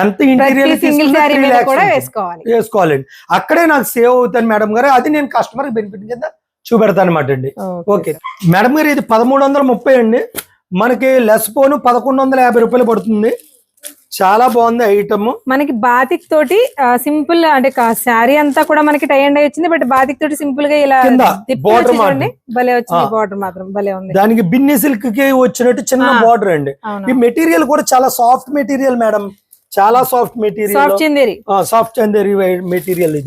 ఎంత ఇంటీరియర్ వేసుకోవాలండి. అక్కడే నాకు సేవ్ అవుతాను మేడం గారు. అది నేను కస్టమర్ బెనిఫిట్ కింద చూపెడతాను అనమాట అండి. ఓకే మేడం గారు, ఇది 1330 అండి. మనకి లెస్ పోను 1150 రూపాయలు పడుతుంది. చాలా బాగుంది ఐటమ్. మనకి బాతిక్ తోటి సింపుల్ అంటే శారీ అంతా కూడా మనకి టై అండ్ వచ్చింది, బట్ బాతిక్ తోటి సింపుల్ గా ఇలా కింద తిప్పి border వచ్చి చూడండి, మాత్రం. భలే వచ్చింది. బార్డర్ మాత్రం భలే ఉంది. దానికి బిన్ని సిల్క్ కి వచ్చినట్టు చిన్న బార్డర్ అండి. అవును. ఈ మెటీరియల్ కూడా చాలా సాఫ్ట్ మెటీరియల్ మేడం, చాలా soft material, soft Chanderi. Soft Chanderi material.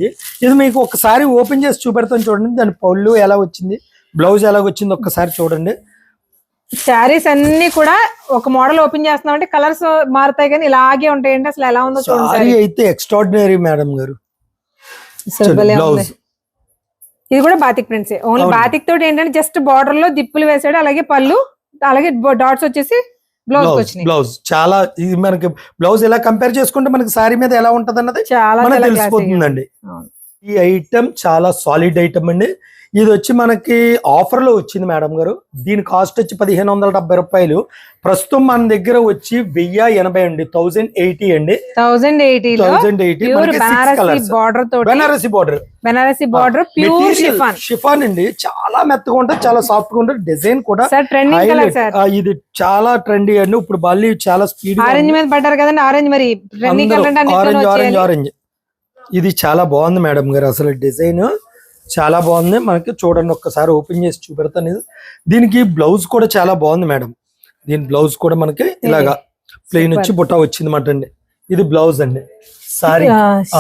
ఇది మీకు ఒకసారి ఓపెన్ చేసి చూపెడతాను చూడండి. దాని పళ్ళు ఎలా వచ్చింది, బ్లౌజ్ ఎలా వచ్చింది ఒక్కసారి చూడండి. శారీస్ అన్ని కూడా ఒక మోడల్ ఓపెన్ చేస్తున్నాం అంటే కలర్స్ మారుతాయి కానీ ఇలాగే ఉంటాయండి. అసలు ఎలా ఉందో చూడండి. సారీ అయితే ఎక్స్ట్రాడినరీ మేడం గారు. అసలు భలే ఉంది. బ్లౌజ్ ఇది కూడా బాతిక్ ప్రింట్స్. ఓన్లీ బాతిక్ తోటి ఏంటంటే జస్ట్ బార్డర్ లో దిప్పులు వేసాడు, అలాగే పళ్ళు, అలాగే డాట్స్ వచ్చేసి బ్లౌజ్ వచ్చినాయి. బ్లౌజ్ చాలా ఇది మనకి బ్లౌజ్ ఎలా కంపేర్ చేసుకుంటే మనకి సారీ మీద ఎలా ఉంటది అన్నది చాలా మనకు చాలా తెలిసిపోతుందండి. అవును. ఈ ఐటమ్ చాలా సాలిడ్ ఐటమ్ అండి. ఇది వచ్చి మనకి ఆఫర్ లో వచ్చింది మేడం గారు. దీని కాస్ట్ వచ్చి 1570 రూపాయలు. ప్రస్తుతం మన దగ్గర వచ్చి 1080 అండి, 1080 అండి. 1080 లో 1080 ప్యూర్ మనకి 6 బనారసి కలర్స్. బార్డర్ తోటి, Banarasi border, Banarasi border pure chiffon. Chiffon అండి. చాలా మెత్తగా ఉంటుంది, చాలా సాఫ్ట్ గా ఉంటుంది. డిజైన్ కూడా sir trending colour highlight. Sir. ఇది చాలా ట్రెండీ అండి. ఇప్పుడు మళ్ళీ చాలా స్పీడ్ ఆరెంజ్ మీద పడ్డారు కదండి, ఆరెంజ్ మరి ట్రెండింగ్ కలర్ అంటే ఆరెంజ్ ఆరెంజ్ ఆరెంజ్. ఇది చాలా బాగుంది మేడం గారు. అసలు డిజైన్ చాలా బాగుంది. మనకి చూడండి ఒక్కసారి ఓపెన్ చేసి చూపెడతాను. దీనికి బ్లౌజ్ కూడా చాలా బాగుంది మేడం. దీని బ్లౌజ్ కూడా మనకి ఇలాగా ప్లెయిన్ వచ్చి బుట్ట వచ్చింది మాట అండి. ఇది బ్లౌజ్ అండి. సారీ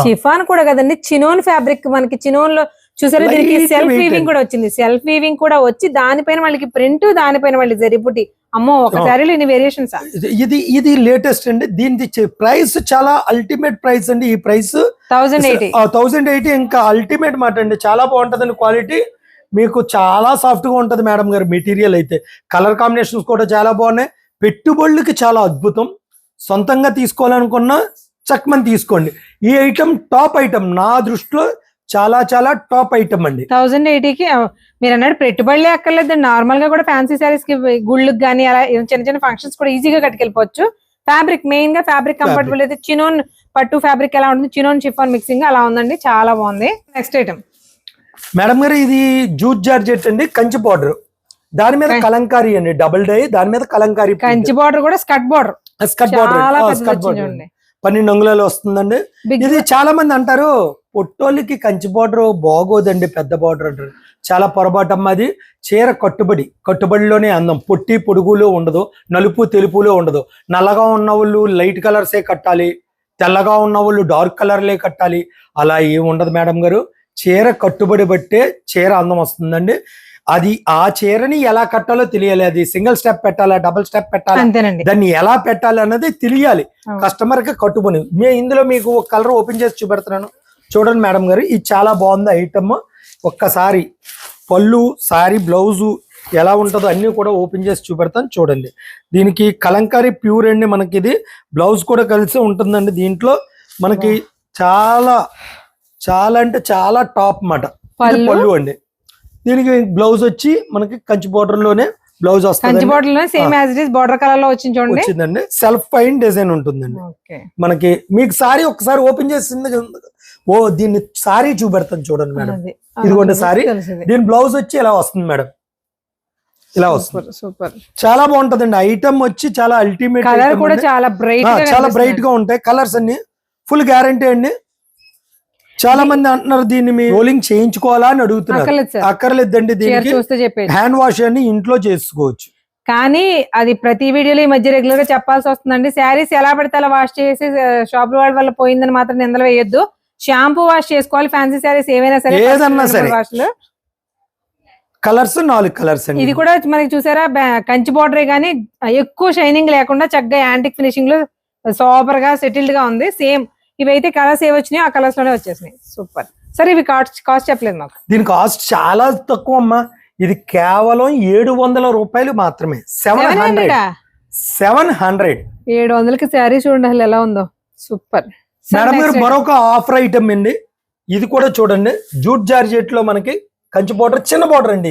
షిఫాన్ కూడా కదండి, చినోన్ ఫ్యాబ్రిక్. మనకి చినోన్ లో చూసారా, దీనికి Light సెల్ఫ్ weight వీవింగ్ కూడా వచ్చింది. సెల్ఫ్ వీవింగ్ కూడా వచ్చి దానిపైన వాళ్ళకి ప్రింట్, దానిపైన వాళ్ళకి జరిపుటి. అమ్మో ఒక శారీలో ఇన్ని వేరియేషన్స్. ఇది లేటెస్ట్ అండి. దీని ప్రైస్ చాలా అల్టిమేట్ ప్రైస్ అండి. ఈ ప్రైస్ 1080. 1080 ఇంకా అల్టిమేట్ మాట అండి. చాలా బాగుంటదండి క్వాలిటీ. మీకు చాలా సాఫ్ట్ గా ఉంటది మేడం గారు. మెటీరియల్ అయితే కలర్ కాంబినేషన్స్ కూడా చాలా బాగున్నాయి. పెట్టుబడులకి చాలా అద్భుతం. సొంతంగా తీసుకోవాలనుకున్నా చక్కమని తీసుకోండి. ఈ ఐటమ్ టాప్ ఐటమ్ నా దృష్టిలో, చాలా చాలా టాప్ ఐటమ్ అండి. 1080కి మీరు అన్నాడు పెట్టుబడులే అక్కర్లేదు. నార్మల్ గా కూడా ఫ్యాన్సీ శారీస్ కి గుళ్ళకి కానీ అలా చిన్న చిన్న ఫంక్షన్స్ కూడా ఈజీగా కట్టుకెళ్ళిపోవచ్చు. ఫ్యాబ్రిక్ మెయిన్ గా ఫ్యాబ్రిక్ కంఫర్టబుల్ అయితే చినోన్ పట్టు ఫ్యాబ్రిక్ ఎలా ఉంటుంది, చినోన్ షిఫాన్ మిక్సింగ్ అలా ఉందండి. చాలా బాగుంది. నెక్స్ట్ ఐటమ్ మేడం గారు, ఇది జూట్ జార్జెట్ అండి, కంచి బార్డర్. దాని మీద కలంకారీ అండి, డబుల్ డై. దాని మీద కలంకారీ కంచి బార్డర్ కూడా స్కట్ బార్డర్. స్కట్ బార్డర్, స్కట్ బార్డర్ 12 అంగుళాలు వస్తుందండి. ఇది చాలా మంది అంటారు పొట్టోళ్ళకి కంచి బార్డర్ బాగోదండి, పెద్ద బార్డర్ అంటారు. చాలా పొరపాటమ్మా. అది చీర కట్టుబడిలోనే అందం. పొట్టి పొడుగులో ఉండదు, నలుపు తెలుపులో ఉండదు. నల్లగా ఉన్న వాళ్ళు లైట్ కలర్సే కట్టాలి, తెల్లగా ఉన్న వాళ్ళు డార్క్ కలర్లే కట్టాలి, అలా ఏమి ఉండదు మేడం గారు. చీర కట్టుబడి బట్టే చీర అందం వస్తుందండి. అది ఆ చీరని ఎలా కట్టాలో తెలియాలి. అది సింగిల్ స్టెప్ పెట్టాలా, డబుల్ స్టెప్ పెట్టాలా, దాన్ని ఎలా పెట్టాలి అన్నది తెలియాలి కస్టమర్ కి. కట్టుబడి ఇందులో మీకు ఒక కలర్ ఓపెన్ చేసి చూపెడుతున్నాను చూడండి మేడం గారు. ఇది చాలా బాగుంది ఐటమ్. ఒక్కసారి పళ్ళు, సారీ, బ్లౌజు ఎలా ఉంటుందో అన్ని కూడా ఓపెన్ చేసి చూపెడతాను చూడండి. దీనికి కలంకారీ ప్యూర్ అండి. మనకి ఇది బ్లౌజ్ కూడా కలిసి ఉంటుందండి. దీంట్లో మనకి చాలా చాలా అంటే చాలా టాప్ మాట. పళ్ళు అండి. దీనికి బ్లౌజ్ వచ్చి మనకి కంచి బోర్డర్ లోనే బ్లౌజ్ వస్తుంది. Same as it is border colour లో వచ్చిందండి. సెల్ఫ్ పైన్ డిజైన్ ఉంటుందండి. మనకి మీకు సారీ ఒకసారి ఓపెన్ చేసింది. దీన్ని సారీ చూపెడతాను చూడండి మేడం. ఇదిగోండి సారీ. దీని బ్లౌజ్ వచ్చి ఇలా వస్తుంది మేడం, ఇలా వస్తుంది. సూపర్, చాలా బాగుంటదండి. ఐటమ్ వచ్చి చాలా అల్టిమేట్. కలర్ కూడా చాలా బ్రైట్ గా ఉంటాయి. కలర్స్ అన్ని ఫుల్ గ్యారంటీ అండి. చాలా మంది అంటున్నారు దీన్ని మీ రోలింగ్ చేయించుకోవాలా అని అడుగుతున్నారు. అక్కర్లేదండి. దీనికి హ్యాండ్ వాష్ అని ఇంట్లో చేసుకోవచ్చు. కానీ అది ప్రతి వీడియోలో ఈ మధ్య రెగ్యులర్ గా చెప్పాల్సి వస్తుందండి. శారీస్ ఎలా పడితే అలా వాష్ చేసి షాప్ వాడి వల్ల పోయిందని మాత్రం నిందలు వేయొద్దు. షాంపూ వాష్ చేసుకోవాలి. ఫ్యాన్సీ శారీస్ ఏవైనా సరే, ఏదన్నా సరే. కలర్స్ 4 కలర్స్ అండి. ఇది కూడా మనకి చూసారా, కంచి బార్డరే కానీ ఎక్కువ షైనింగ్ లేకుండా చక్కగా యాంటిక్ ఫినిషింగ్ లో సూపర్ గా సెటిల్డ్ గా ఉంది. సేమ్ ఇవైతే కలర్స్ ఏ వచ్చినాయి ఆ కలర్స్ లోనే వచ్చేసినాయి. సూపర్. సరే ఇవి కాస్ట్ చెప్పలేదు మాకు. దీని కాస్ట్ చాలా తక్కువ అమ్మా. ఇది కేవలం 700 రూపాయలు మాత్రమే. 700. 700కి శారీ చూడండి అసలు ఎలా ఉందో. సూపర్ మేడం గారు. మరొక ఆఫర్ ఐటమ్ అండి. ఇది కూడా చూడండి. జూట్ జార్జెట్ లో మనకి కంచి బార్డర్, చిన్న బార్డర్ అండి.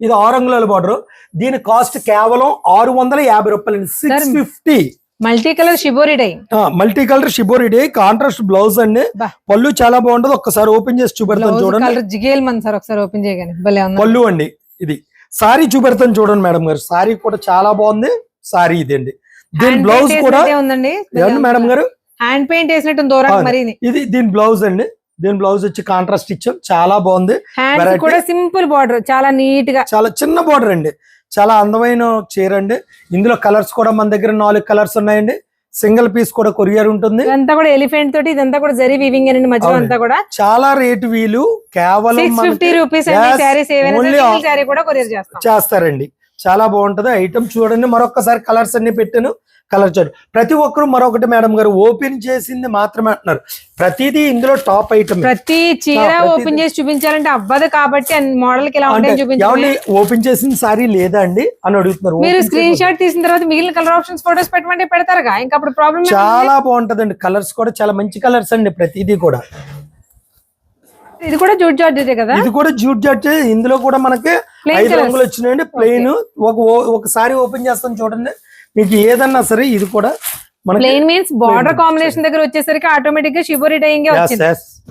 ఇది 6 అంగుళాల బార్డర్. దీని కాస్ట్ కేవలం 650 రూపాయలు. 650. Multi colour shibori dye. Multi colour shibori dye, contrast blouse అండి. పళ్ళు చాలా బాగుంటది. ఒక్కసారి ఓపెన్ చేసి చూపెడతాను చూడండి. జిగేల్ మన సార్ ఒకసారి ఓపెన్ చేయగానే భలే ఉంది. పళ్ళు అండి. ఇది సారీ చూపెడతాను చూడండి మేడం గారు. సారీ కూడా చాలా బాగుంది. సారీ ఇది అండి. దీని బ్లౌజ్ కూడా ఉందండి ఏమండి మేడం గారు, హ్యాండ్ పెయింట్ వేసినట్టు దూరం మరి ఇది దీని బ్లౌజ్ అండి. దీని బ్లౌజ్ వచ్చి కాంట్రాస్ట్ ఇచ్చాం, చాలా బాగుంది. హ్యాండ్స్ కూడా సింపుల్ బార్డర్, చాలా నీట్ గా, చాలా చిన్న బార్డర్ అండి, చాలా అందమైన చీర అండి. ఇందులో కలర్స్ కూడా మన దగ్గర 4 కలర్స్ ఉన్నాయండి. సింగిల్ పీస్ కూడా కొరియర్ ఉంటుంది. ఇదంతా కూడా ఎలిఫెంట్ తోటి, ఇదంతా కూడా జరీ వీవింగ్ అండి మధ్యలో అంతా కూడా. చాలా రేటు వీలు కేవలం 650 రూపీస్ అండి. శారీస్ ఏవైనా శారీ కూడా కొరియర్ చేస్తారండి. చాలా బాగుంటది ఐటమ్. చూడండి మరొకసారి కలర్స్ అన్ని పెట్టాను, కలర్ చూడండి. ప్రతి ఒక్కరు మరొకటి మేడం గారు ఓపెన్ చేసింది మాత్రమే అంటున్నారు, ప్రతిదీ ఇందులో టాప్ ఐటమ్. ప్రతి చీర ఓపెన్ చేసి చూపించాలంటే అవ్వదు కాబట్టి మోడల్ కి ఎలా ఉంటాయి చూపించాలి. ఓపెన్ చేసిన సారీ లేదా అండి అని అడుగుతున్నారు. మీరు స్క్రీన్ షాట్ తీసిన తర్వాత మిగిలిన కలర్ ఆప్షన్స్ ఫోటోస్ పెట్టమంటే పెడతారుగా, ఇంకా అప్పుడు ప్రాబ్లం. చాలా బాగుంటదండి, కలర్స్ కూడా చాలా మంచి కలర్స్ అండి ప్రతిదీ కూడా. ఇది కూడా జూట్ జార్జెట్ కదా, ఇది కూడా జూట్ జార్జెట్. ఇందులో కూడా మనకి 5 రంగులు వచ్చినాయండి. ప్లెయిన్ ఒకసారి ఓపెన్ చేస్తాను చూడండి, మీకు ఏదన్నా సరే. ఇది కూడా ప్లెయిన్ మీన్స్ బార్డర్ కాంబినేషన్ దగ్గర వచ్చేసరికి ఆటోమేటిక్ గా షిబోరి డైయింగ్ వచ్చింది.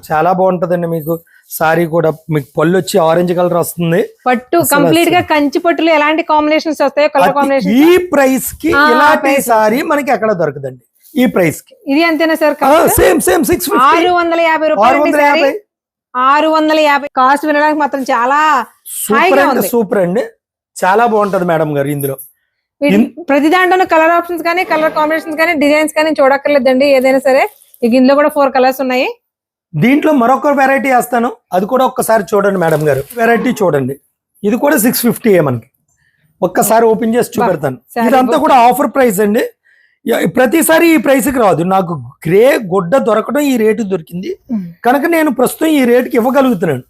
చాలా బాగుంటదండి. మీకు సారీ కూడా మీకు పళ్ళు వచ్చి ఆరెంజ్ కలర్ వస్తుంది. పట్టు కంప్లీట్ గా కంచి పట్టులో ఎలాంటి కాంబినేషన్స్ వస్తాయో కలర్ కాంబినేషన్. ఈ ప్రైస్ కి ఇలాంటి సారీ మనకి ఎక్కడ దొరకదండి ఈ ప్రైస్ కి. ఇది అంతేనా సార్? సేమ్ 650 రూపాయలు. 650 కాస్ట్ వినడానికి మాత్రం చాలా సూపర్ అండి. చాలా బాగుంటది మేడం గారు. ఇందులో ప్రతి దాంట్లో కలర్ ఆప్షన్స్ కానీ కలర్ కాంబినేషన్స్ కానీ డిజైన్స్ కానీ చూడక్కర్లేదండి ఏదైనా సరే. ఇందులో కూడా 4 కలర్స్ ఉన్నాయి. దీంట్లో మరొక వెరైటీ వేస్తాను, అది కూడా ఒక్కసారి చూడండి మేడం గారు. వెరైటీ చూడండి, ఇది కూడా 650 మనకి. ఒక్కసారి ఓపెన్ చేసి చూపెడతాను. ఇదంతా కూడా ఆఫర్ ప్రైస్ అండి. ప్రతిసారి ఈ ప్రైస్ కి రాదు. నాకు గ్రే గుడ్డ దొరకడం ఈ రేటు దొరికింది కనుక నేను ప్రస్తుతం ఈ రేటుకి ఇవ్వగలుగుతున్నాను.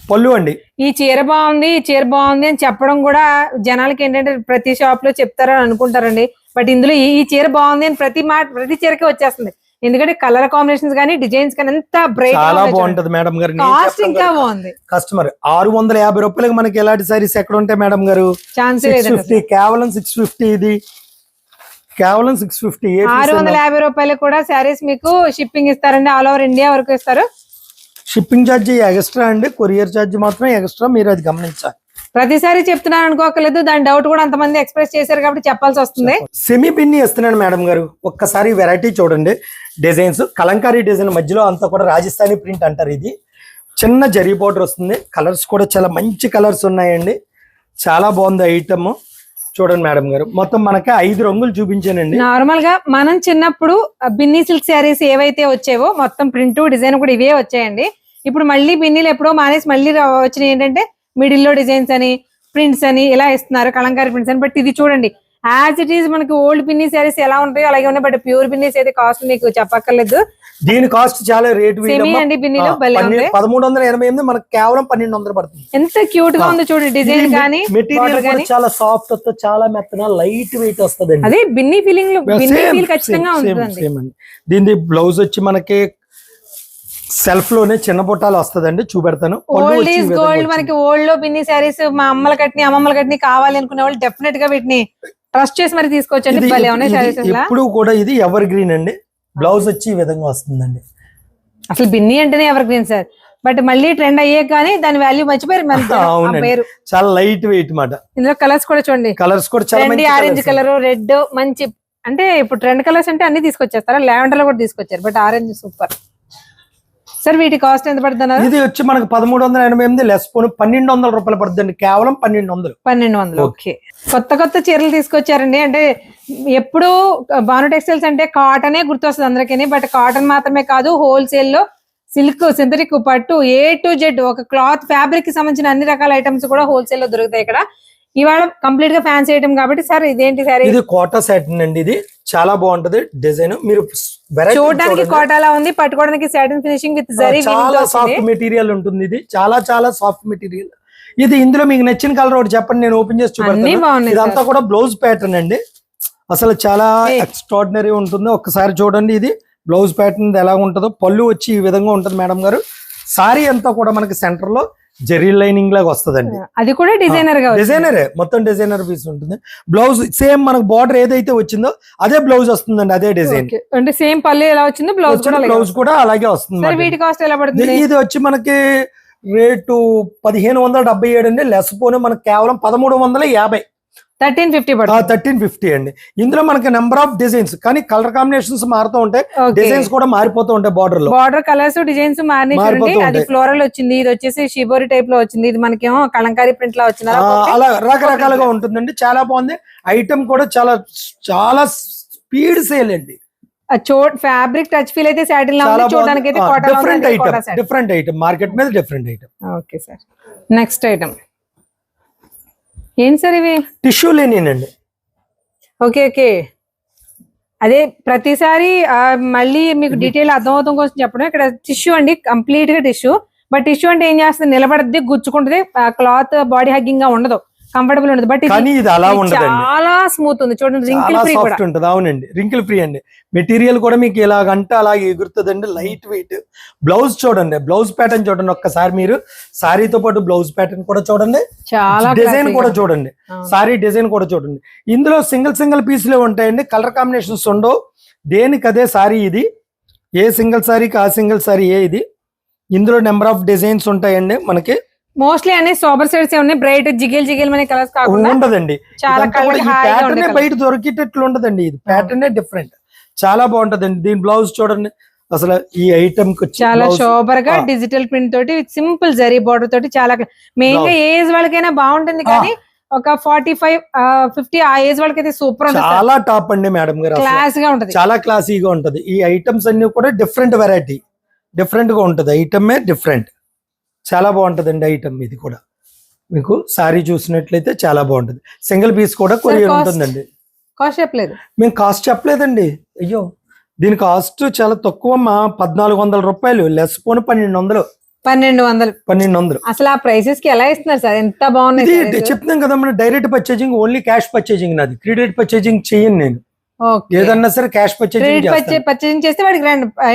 పళ్ళు అండి, ఈ చీర బాగుంది, ఈ చీర బాగుంది అని చెప్పడం కూడా జనాలకి ఏంటంటే ప్రతి షాప్ లో చెప్తారని అనుకుంటారండి. బట్ ఇందులో ఈ చీర బాగుంది అని ప్రతి చీరకి వచ్చేస్తుంది. ఎందుకంటే కలర్ కాంబినేషన్స్ కానీ డిజైన్స్ కానీ ఎంత బ్రైట్, చాలా బాగుంటది మేడం గారు. కాస్ట్ ఇంకా బాగుంది. కస్టమర్ 650 రూపాయలకి మనకి ఎలాంటి సారీస్ ఎక్కడ ఉంటాయి మేడం గారు? ఛాన్స్ కేవలం 650. ఇది కేవలం 650. 650 రూపాయలు కూడా శారీస్ మీకు షిప్పింగ్ ఇస్తారండి. ఆల్ ఓవర్ ఇండియా వరకు ఇస్తారు. షిప్పింగ్ ఛార్జ్ ఎక్స్ట్రా అండి, కొరియర్ ఛార్జ్ మాత్రం ఎక్స్ట్రా, మీరు అది గమనించాలి. ప్రతిసారి చెప్తున్నాను అనుకోకలేదు, దాని డౌట్ కూడా అంతమంది ఎక్స్ప్రెస్ చేశారు కాబట్టి చెప్పాల్సి వస్తుంది. సెమీ పిన్ని ఇస్తున్నాను మేడం గారు. ఒక్కసారి వెరైటీ చూడండి. డిజైన్స్ కలంకారీ డిజైన్ మధ్యలో అంతా కూడా రాజస్థానీ ప్రింట్ అంటారు. ఇది చిన్న జరీ బోర్డర్ వస్తుంది. కలర్స్ కూడా చాలా మంచి కలర్స్ ఉన్నాయండి. చాలా బాగుంది ఐటమ్. చూడండి మేడం గారు, మొత్తం మనకి 5 రంగులు చూపించానండి. నార్మల్ గా మనం చిన్నప్పుడు బిన్నీ సిల్క్ శారీస్ ఏవైతే వచ్చావో మొత్తం ప్రింట్ డిజైన్ కూడా ఇవే వచ్చాయండి. ఇప్పుడు మళ్ళీ బిన్నీలు ఎప్పుడో మానేసి మళ్ళీ వచ్చినాయి ఏంటంటే మిడిల్ లో డిజైన్స్ అని ప్రింట్స్ అని ఇలా ఇస్తున్నారు, కలంకారీ ప్రింట్స్ అని. బట్ ఇది చూడండి యాజ్ ఇట్ ఈస్ మనకి ఓల్డ్ బిన్నీ శారీస్ ఎలా ఉంటాయో అలాగే ఉన్నాయి. బట్ ప్యూర్ బిన్నీస్ అయితే కాస్ట్ మీకు చెప్పక్కర్లేదు. దీని కాస్ట్ చాలా రేట్ అండి. బిన్నీలో 1388 మనకు కేవలం 1200 పడుతుంది. ఎంత క్యూట్ గా ఉంది చూడండి డిజైన్ కానీ మెటీరియల్ చాలా సాఫ్ట్ వస్తుంది, చాలా మెత్తగా లైట్ వెయిట్ వస్తుంది. అదే బిన్నీ ఫీలింగ్ బిన్నీ ఫీల్ ఖచ్చితంగా ఉంటుంది. దీని బ్లౌజ్ వచ్చి మనకి సెల్ఫ్ లోనే చిన్న బుట్టాలు వస్తుందండి, చూపెడతాను. Old is gold. మనకి ఓల్డ్ లో బిన్నీ శారీస్ మా అమ్మల కట్ని అమ్మమ్మల కట్ని కావాలి అనుకునే వాళ్ళు డెఫినెట్ గా వీటిని ట్రస్ట్ చేసి మరి తీసుకోవచ్చండి. భలే ఉన్నాయి శారీస్. ఇప్పుడు కూడా ఇది ఎవర్ గ్రీన్ అండి. బ్లౌజ్ వచ్చి ఈ విధంగా వస్తుందండి. అసలు బిన్నీ అంటేనే ఎవర్ గ్రీన్ సార్. బట్ మళ్ళీ ట్రెండ్ అయ్యే కానీ దాని వాల్యూ మర్చిపోయారు. పేరు చాలా లైట్ వెయిట్ మాట. ఇందులో కలర్స్ కూడా చూడండి. కలర్స్ కూడా చాలా ఆరెంజ్ కలర్, రెడ్ మంచి. అంటే ఇప్పుడు ట్రెండ్ కలర్స్ అంటే అన్ని తీసుకొచ్చేస్తారా? లావెండర్ లో కూడా తీసుకొచ్చారు. But orange super. సార్ వీటి కాస్ట్ ఎంత పడుతున్నారు? ఇది వచ్చి మనకు 1388 లెస్ పోను 1200 రూపాయలు పడుతుంది. కేవలం 1200. ఓకే. కొత్త చీరలు తీసుకొచ్చారండి. అంటే ఎప్పుడు భాను టెక్స్టైల్స్ అంటే కాటనే గుర్తొస్తుంది అందరికీ. బట్ కాటన్ మాత్రమే కాదు, హోల్సేల్ లో సిల్క్, సింథటిక్, పట్టు A to Z ఒక క్లాత్ ఫ్యాబ్రిక్ కి సంబంధించిన అన్ని రకాల ఐటమ్స్ కూడా హోల్సేల్ లో దొరుకుతాయి ఇక్కడ. ఇవాళ కంప్లీట్ గా ఫ్యాన్సీ ఐటమ్ కాబట్టి సార్ ఇదేంటి సార్? ఇది కోటా సాటిన్ అండి. ఇది చాలా బాగుంటది డిజైన్. మీరు చూడడానికి కోటాలా ఉంది, పట్టుకోవడానికి సాటిన్ ఫినిషింగ్ విత్ జరీ. చాలా సాఫ్ట్ మెటీరియల్ ఉంటుంది. ఇది చాలా చాలా సాఫ్ట్ మెటీరియల్. ఇది ఇందులో మీకు నచ్చిన కలర్ ఒకటి చెప్పండి, నేను ఓపెన్ చేసి చూపెడతాను. ఇదంతా కూడా బ్లౌజ్ ప్యాటర్న్ అండి. అసలు చాలా ఎక్స్ట్రాడినరీ ఉంటుంది. ఒక్కసారి చూడండి ఇది బ్లౌజ్ ప్యాటర్న్ ఎలా ఉంటుందో. పళ్ళు వచ్చి ఈ విధంగా ఉంటుంది మేడం గారు. సారీ అంతా కూడా మనకి సెంటర్ లో జెరీ లైనింగ్ లాగా వస్తుందండి. అది కూడా డిజైనరే, మొత్తం డిజైనర్ పీస్ ఉంటుంది. బ్లౌజ్ సేమ్ మనకు బార్డర్ ఏదైతే వచ్చిందో అదే బ్లౌజ్ వస్తుందండి, అదే డిజైన్. అంటే సేమ్ పళ్ళు ఎలా వచ్చిందో బ్లౌజ్ కూడా అలాగే వస్తుంది. వీటి కాస్ట్ ఎలా పడుతుంది? ఇది వచ్చి మనకి రేటు 1577 అండి. లెస్ పోనీ మనకి కేవలం 1350. 1350 పడుతుంది. 1350 అండి. ఇందులో మనకి నెంబర్ ఆఫ్ డిజైన్స్, కానీ కలర్ కాంబినేషన్స్ మారుతూ ఉంటాయి, డిజైన్స్ కూడా మారిపోతూ ఉంటాయి. బార్డర్ కలర్స్ డిజైన్స్ మారినాయి. అది ఫ్లోరల్ వచ్చింది, ఇది వచ్చేసి షిబోరి టైప్ లో వచ్చింది, ఇది మనకేమో కలంకారీ ప్రింట్ లా వచ్చింది. అలా రకరకాలుగా ఉంటుందండి. చాలా బాగుంది. ఐటమ్ కూడా చాలా చాలా స్పీడ్ సేల్ అండి. ఫ్యాబ్రిక్ టచ్ ఫీల్ అయితే సాటిన్ లా ఉంది, చూడడానికి అయితే డిఫరెంట్ ఐటమ్ మార్కెట్ మీద different item. Okay sir, next item ఏంటి సార్? ఇవి టిష్యూ లెనిన్ అండి. ఓకే ఓకే, అదే ప్రతిసారి మళ్ళీ మీకు డీటెయిల్ అర్థమవుతాం కోసం చెప్పడం. ఇక్కడ టిష్యూ అండి, కంప్లీట్ గా టిష్యూ. బట్ టిష్యూ అంటే ఏం చేస్తుంది, నిలబడద్ది, గుచ్చుకుంటది, క్లాత్ బాడీ హగ్గింగ్ గా ఉండదు, కంఫర్టబుల్ ఉండదు. బట్ ఇది అలా ఉండదు, చాలా స్మూత్ ఉంది చూడండి, రింకిల్ ఫ్రీ కూడా ఉంటుంది. అవునండి, రింకిల్ ఫ్రీ అండి. మెటీరియల్ కూడా మీకు ఇలాగంటే అలాగే ఎగురుతుందండి, లైట్ వెయిట్. బ్లౌజ్ చూడండి, బ్లౌజ్ ప్యాటర్న్ చూడండి ఒక్కసారి మీరు. సారీతో పాటు బ్లౌజ్ ప్యాటర్న్ కూడా చూడండి, చాలా డిజైన్ కూడా చూడండి, సారీ డిజైన్ కూడా చూడండి. ఇందులో సింగిల్ పీసులే ఉంటాయండి, కలర్ కాంబినేషన్స్ ఉండవు. దేనికి అదే సారీ ఇది, ఏ సింగిల్ సారీకి ఆ సింగిల్ సారీ ఏ ఇది. ఇందులో నెంబర్ ఆఫ్ డిజైన్స్ ఉంటాయండి మనకి. మోస్ట్లీ అన్ని సోబర్ షేడ్స్ ఉన్నాయి, బ్రైట్ జిగిల్ అనే కలర్స్ కాకుండా ఉండదండి. చాలా ప్యాటర్న్ బయట దొరికేటట్లు ఉండదండి, ఇది ప్యాటర్న్ డిఫరెంట్, చాలా బాగుంటదండి. దీని బ్లౌజ్ చూడండి, అసలు ఈ ఐటమ్ చాలా సోబర్ గా డిజిటల్ ప్రింట్ తోటి సింపుల్ జరీ బార్డర్ తోటి చాలా మెయిన్ గా ఏజ్ వాళ్ళకైనా బాగుంటుంది. కానీ ఒక 45-50 ఆ ఏజ్ వాళ్ళకైతే సూపర్ ఉంటుంది, చాలా టాప్ అండి మేడం గారు, క్లాస్ గా ఉంటది, చాలా క్లాసీగా ఉంటది. ఈ ఐటమ్స్ అన్ని కూడా డిఫరెంట్ వెరైటీ, డిఫరెంట్ గా ఉంటది. ఐటమే డిఫరెంట్, చాలా బాగుంటదండి ఐటమ్. ఇది కూడా మీకు సారీ చూసినట్లయితే చాలా బాగుంటది. సింగిల్ పీస్ కూడా కొరియర్ ఉంటుందండి. కాస్ట్ చెప్పలేదు, మేము కాస్ట్ చెప్పలేదండి. అయ్యో, దీని కాస్ట్ చాలా తక్కువ, 1400 రూపాయలు, లెస్ పోను 1200. అసలు ఆ ప్రైసెస్ కి ఎలా ఇస్తున్నారు సార్? ఎంత బాగున్నాయి. చెప్తున్నాం కదా, మన direct purchasing, only cash purchasing నాది, క్రెడిట్ పర్చేజింగ్ చేయను నేను. ఏదన్నా సరే క్యాష్ పర్చేజింగ్ చేస్తే వాడికి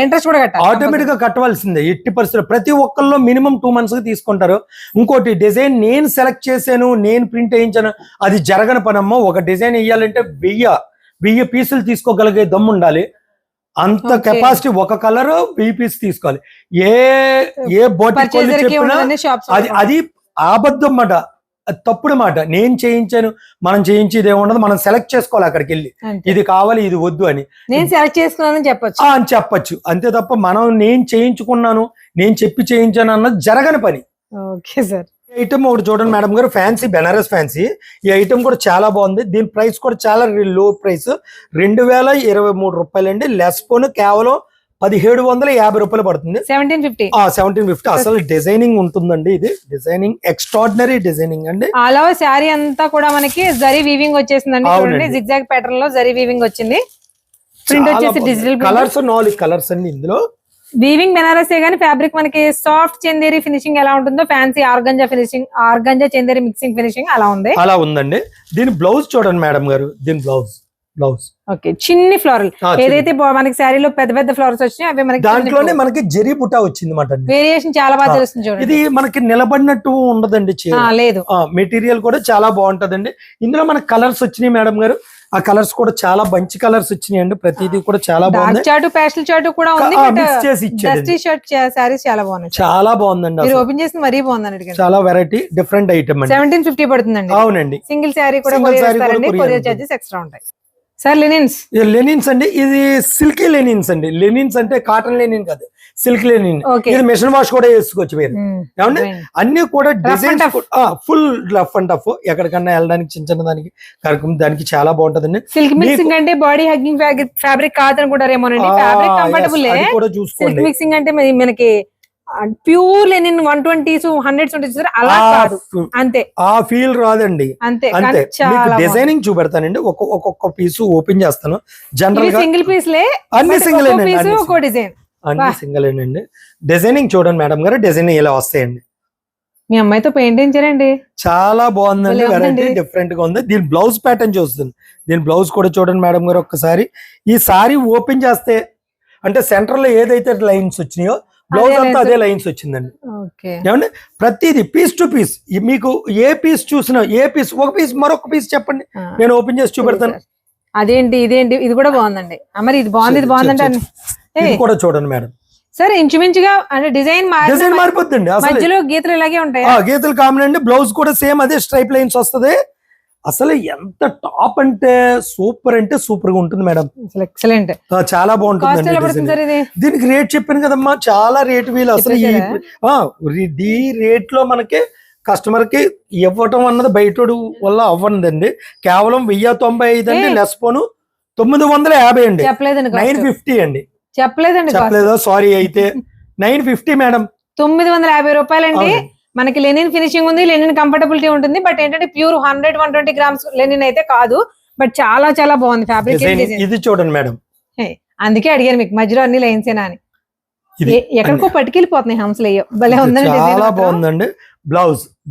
ఇంట్రెస్ట్ కూడా కట్టాలి, ఆటోమేటిక్ గా కట్టవలసిందే. ఎట్టి పరిస్థితుల్లో ప్రతి ఒక్కళ్ళు మినిమం 2 months కి తీసుకుంటారు. ఇంకోటి, డిజైన్ నేను సెలెక్ట్ చేశాను, నేను ప్రింట్ వేయించాను, అది జరగని పనమ్మో. ఒక డిజైన్ వేయాలంటే 1000 పీసులు తీసుకోగలిగే దమ్ము ఉండాలి, అంత కెపాసిటీ. ఒక కలర్ 1000 పీస్ తీసుకోవాలి. ఏ బోటి చెప్పినా అది అబద్ధం మాట, అది తప్పుడు మాట. నేను చేయించాను, మనం చేయించేది ఏముండదు, మనం సెలెక్ట్ చేసుకోవాలి అక్కడికి వెళ్ళి, ఇది కావాలి ఇది వద్దు అని. నేను సెలెక్ట్ చేసుకున్నాను చెప్పొచ్చు అని చెప్పొచ్చు, అంతే తప్ప మనం నేను చేయించుకున్నాను, నేను చెప్పి చేయించాను అన్నది జరగని పని. ఓకే సార్, ఐటమ్ ఒకటి చూడండి మేడం గారు, ఫ్యాన్సీ, బెనారస్ ఫ్యాన్సీ. ఈ ఐటమ్ కూడా చాలా బాగుంది. దీని ప్రైస్ కూడా చాలా లో ప్రైస్, 2023 రూపాయలండి. లెస్ పోను కేవలం 1750 రూపాయలు పడుతుంది. 1750. అసలు డిజైనింగ్ ఉంటుందండి, ఇది డిజైనింగ్ ఎక్స్ట్రాడినరీ డిజైనింగ్ అండి. ఆల్ ఓవర్ శారీ అంతా కూడా మనకి జరీ వీవింగ్ వచ్చేసిందండి. చూడండి, జిగ్జాగ్ ప్యాటర్న్ లో జరీ వీవింగ్ వచ్చింది. ప్రింట్ వచ్చేసి డిజిటల్ కలర్స్, 4 కలర్స్ అండి ఇందులో. వీవింగ్ బెనారసే గానీ ఫ్యాబ్రిక్ మనకి సాఫ్ట్ చందేరి ఫినిషింగ్ ఎలా ఉంటుందో, fancy organza finishing, organza Chanderi mixing finishing అలా ఉందండి. దీని బ్లౌజ్ చూడండి మేడం గారు, దీని బ్లౌజ్ ఓకే, చిన్ని ఫ్లోరల్. ఏదైతే మనకి శారీలో పెద్ద ఫ్లవర్స్ వచ్చినాయి అవి మనకి దాంట్లోనే మనకి జరీ బుటా వచ్చింది మాట. వేరియేషన్ చాలా బాగా తెలుస్తుంది చూడండి. ఇది మనకి నిలబడినట్టు ఉండదండి, లేదు. మెటీరియల్ కూడా చాలా బాగుంటదండి. ఇందులో మనకి కలర్స్ వచ్చినాయి మేడం గారు, ఆ కలర్స్ కూడా చాలా మంచి కలర్స్ వచ్చినాయండి. ప్రతిదీ కూడా చాలా బాగుంది. చాటు ప్యాస్టల్ చాటు కూడా ఉంది, మిక్స్ చేసి ఇచ్చారు. షర్ట్ సారీస్ చాలా బాగున్నాయి, చాలా బాగుందండి. మీరు ఓపెన్ చేసి మరీ బాగుందండి, చాలా వెరైటీ డిఫరెంట్ ఐటమ్. 1750 పడుతుందండి. అవునండి, సింగిల్ శారీ కూడా కొరియర్ చార్జెస్ ఎక్స్ట్రా ఉంటాయి. సార్ లెనిన్స్ అండి, ఇది సిల్కీ లెనిన్స్ అండి. లెనిన్స్ అంటే కాటన్ లెనిన్ కాదు, సిల్క్ లెనిన్. ఇది మిషన్ వాష్ కూడా వేసుకోవచ్చు మీరు. ఏమంటే అన్ని కూడా designs full rough and tough, ఎక్కడికన్నా వెళ్ళడానికి చిన్న దానికి దానికి చాలా బాగుంటదండి. సిల్క్ మిక్సింగ్ అంటే బాడీ హగ్గింగ్ ఫ్యాబ్రిక్ కాదని కూడా రేమోనండి, ఫ్యాబ్రిక్ కంఫర్టబుల్ కూడా చూసుకోండి. సిల్క్ మిక్సింగ్ అంటే మనకి ప్యూర్ లెనిన్ 120s 100s ఉంటుంది, అలా కాదు, అంతే. ఆ ఫీల్ రాదండి, అంతే. డిజైనింగ్ చూపెడతానండి, ఒక్కొక్క పీస్ ఓపెన్ చేస్తాను. జనరల్ గా సింగిల్ పీస్ లే, అన్ని సింగిల్ డిజైన్, అన్ని సింగిల్ అండి. డిజైనింగ్ చూడండి మేడం గారు, డిజైనింగ్ ఇలా వస్తాయండి. మీ అమ్మాయితో పెయింట్ చేయించారండి, చాలా బాగుందండి, వెరైటీ డిఫరెంట్ గా ఉంది. దీని బ్లౌజ్ ప్యాటర్న్ చూస్తుంది, దీని బ్లౌజ్ కూడా చూడండి మేడం గారు ఒక్కసారి. ఈ సారీ ఓపెన్ చేస్తే అంటే సెంటర్ లో ఏదైతే లైన్స్ వచ్చినాయో బ్లౌజ్ అంతా అదే లైన్స్ వచ్చిందండి. ఏమంటే ప్రతిదీ పీస్ టు పీస్, మీకు ఏ పీస్ చూసినా, ఏ పీస్ ఒక పీస్ మరొక పీస్ చెప్పండి, నేను ఓపెన్ చేసి చూపెడతాను. ఇదేంటి ఇది కూడా బాగుందండి. మరి ఇది బాగుందంటే ఇది కూడా చూడండి మేడం. సరే, ఇంచుమించుగా అంటే డిజైన్ మారిపోతుంది, మధ్యలో గీతలు ఇలాగే ఉంటాయి. గీతలు కామన్ అండి. బ్లౌజ్ కూడా సేమ్ అదే స్ట్రైప్ లైన్స్ వస్తుంది. అసలు ఎంత టాప్ అంటే సూపర్ గా ఉంటుంది మేడం. అసలు ఎక్సలెంట్. చాలా కాస్ట్ ఎలా పడుతుంది బాగుంటుంది. సార్ ఇది? దీనికి రేట్ చెప్పాను కదమ్మా, చాలా రేట్ వీలు అసలు ఈ రేట్ లో మనకి కస్టమర్ కి ఇవ్వటం అన్నది బయటోడు వల్ల అవ్వదండి. కేవలం 1095 అండి, లెస్ పోను 950 అండి, చెప్పలేదండి 950 అండి. చెప్పలేదండి చెప్పలేదా? సారీ. అయితే 950 మేడం, 950 రూపాయలండి. మనకి లెనిన్ ఫినిషింగ్ ఉంది, లెనిన్ కంఫర్టబిలిటీ ఉంటుంది. బట్ ఏంటంటే ప్యూర్ 100-120 గ్రామ్స్ లెనిన్ అయితే కాదు. బట్ చాలా చాలా బాగుంది ఫ్యాబ్రిక్. ఇది చూడండి మేడం, అందుకే అడిగాను మీకు మధ్యలో అన్ని లైన్స్ ఏనా అని. ఇది ఎక్కడికో పట్టుకెళ్ళిపోతున్నాయి హంసలు అయ్యో, భలే ఉందండి. చాలా బాగుందండి.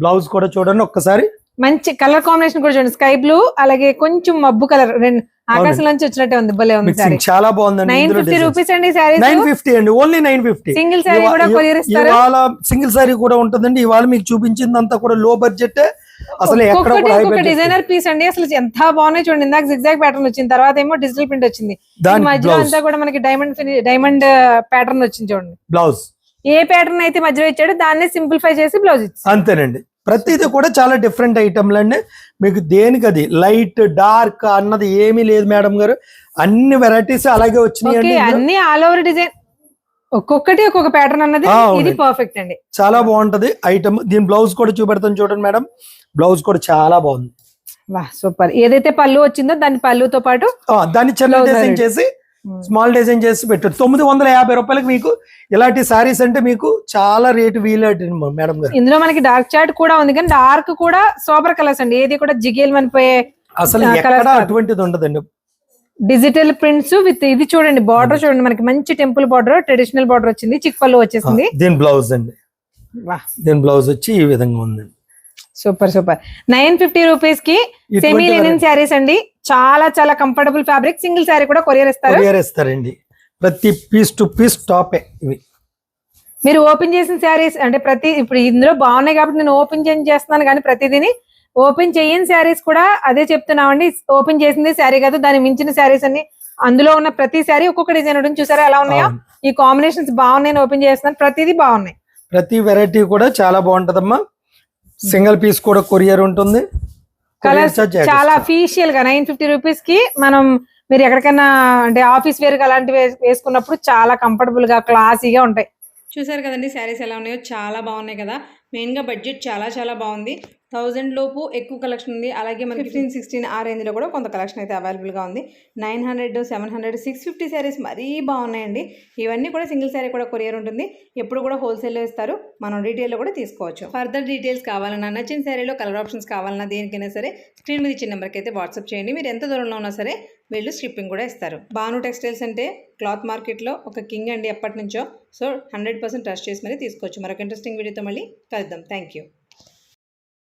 బ్లౌజ్ కూడా చూడండి ఒక్కసారి. మంచి కలర్ కాంబినేషన్ కూడా చూడండి, స్కై బ్లూ అలాగే కొంచెం మబ్బు కలర్, రెండు ఆకాశం నుంచి వచ్చినట్టే ఉంది. భలే ఉంది సారీ. చాలా బాగుందండి. 950 రూపీస్ అండి సారీ. 950 అండి, ఓన్లీ 950. సింగిల్ సారీ కూడా కొరియర్ ఇస్తారు. ఇవాళ సింగిల్ సారీ కూడా ఉంటుందండి. ఇవాళ మీకు చూపించిందంతా కూడా లో బడ్జెట్. అసలు ఎక్కడ ఒక డిజైనర్ పీస్ అండి, అసలు ఎంత బాగున్నాయి చూడండి. ఇందాక జిగ్జాగ్ ప్యాటర్న్ వచ్చింది, తర్వాత ఏమో డిజిటల్ ప్రింట్ వచ్చింది, మధ్యలో అంతా కూడా మనకి డైమండ్ ప్యాటర్న్ వచ్చింది చూడండి. బ్లౌజ్ ఏ ప్యాటర్న్ అయితే మధ్యలో ఇచ్చాడో దాన్ని సింప్లిఫై చేసి బ్లౌజ్ ఇచ్చాడు. అంతేనండి. ప్రతిదీ కూడా చాలా డిఫరెంట్ ఐటమ్లు అండి. మీకు దేనికి అది లైట్ డార్క్ అన్నది ఏమీ లేదు మేడం గారు. అన్ని వెరైటీస్ అలాగే వచ్చినాయి. అన్ని ఆల్ ఓవర్ డిజైన్, ఒక్కొక్కటి ఒక్కొక్క ప్యాటర్న్ అన్నది. ఇది పర్ఫెక్ట్ అండి, చాలా బాగుంటది ఐటమ్. దీని బ్లౌజ్ కూడా చూపెడతాను చూడండి మేడం. బ్లౌజ్ కూడా చాలా బాగుంది. వా సూపర్. ఏదైతే పళ్ళు వచ్చిందో దాని పళ్ళుతో పాటు దాన్ని చిన్న డిజైన్ చేసి స్మాల్ డిజైన్ చేసి పెట్టారు. 950 రూపాయలకి మీకు ఇలాంటి సారీస్ అంటే మీకు చాలా రేటు వీలైతే మేడం గారు. ఇందులో మనకి డార్క్ చాట్ కూడా ఉంది, కానీ డార్క్ కూడా సూపర్ కలర్స్ అండి. ఏది కూడా జిగేల్ మనిపోయే అసలు ఎక్కడ అటువంటిది ఉండదండి. డిజిటల్ ప్రింట్స్ విత్ ఇది చూడండి, బార్డర్ చూడండి, మనకి మంచి టెంపుల్ బార్డర్, ట్రెడిషనల్ బార్డర్ వచ్చింది, చిక్ పళ్ళు వచ్చేసింది. దీని బ్లౌజ్ అండి, దీని బ్లౌజ్ వచ్చి ఈ విధంగా ఉందండి. సూపర్ 950 రూపీస్ కి సెమీ లెనిన్ శారీస్ అండి. చాలా చాలా కంఫర్టబుల్ ఫ్యాబ్రిక్. సింగిల్ శారీ కూడా కొరియర్ ఇస్తారండి. ప్రతి పీస్ టు పీస్ టాప్ ఇవి. మీరు ఓపెన్ చేసిన శారీస్ అంటే ఇప్పుడు ఇందులో బాగున్నాయి కాబట్టి నేను ఓపెన్ చేస్తున్నాను, కానీ ప్రతిదీని ఓపెన్ చేయని శారీస్ కూడా అదే చెప్తున్నామండి. ఓపెన్ చేసింది శారీ కాదు, దాని మించిన శారీస్ అన్ని. అందులో ఉన్న ప్రతి శారీ ఒక్కొక్క డిజైన్ ఉంటుంది, చూసారా ఎలా ఉన్నాయో. ఈ కాంబినేషన్స్ బాగున్నాయి, ఓపెన్ చేస్తున్నాను, ప్రతిదీ బాగున్నాయి. ప్రతి వెరైటీ కూడా చాలా బాగుంటదమ్మా. సింగిల్ పీస్ కూడా కొరియర్ ఉంటుంది. కలర్స్ చాలా అఫీషియల్ గా 950 రూపీస్ కి మీరు ఎక్కడికైనా అంటే ఆఫీస్ వేర్ అలాంటివి వేసుకున్నప్పుడు చాలా కంఫర్టబుల్ గా క్లాసీగా ఉంటాయి. చూసారు కదండి శారీస్ ఎలా ఉన్నాయో, చాలా బాగున్నాయి కదా. మెయిన్గా బడ్జెట్ చాలా చాలా బాగుంది. 1000 లోపు ఎక్కువ కలెక్షన్ ఉంది. అలాగే మనకి 15-16 ఆ రేంజ్లో కూడా కొంత కలెక్షన్ అయితే అవైలబుల్గా ఉంది. 900, 700, 650 శారీస్ మరీ బాగున్నాయండి. ఇవన్నీ కూడా సింగిల్ శారీ కూడా కొరియర్ ఉంటుంది. ఎప్పుడు కూడా హోల్సేల్లో ఇస్తారు, మనం రీటైల్లో కూడా తీసుకోవచ్చు. ఫర్దర్ డీటెయిల్స్ కావాలన్నా, నచ్చిన శారీలో కలర్ ఆప్షన్స్ కావాలన్నా, దేనికైనా సరే స్క్రీన్ మీద ఇచ్చిన నెంబర్కి అయితే వాట్సాప్ చేయండి. మీరు ఎంత దూరంలో ఉన్నా సరే వీళ్ళు షిప్పింగ్ కూడా ఇస్తారు. భాను టెక్స్టైల్స్ అంటే క్లాత్ మార్కెట్లో ఒక కింగ్ అండి ఎప్పటి నుంచో. సో 100% ట్రస్ట్ చేసి మరీ తీసుకోవచ్చు. మరొక ఇంట్రెస్టింగ్ వీడియోతో మళ్ళీ కలుద్దాం. Thank you.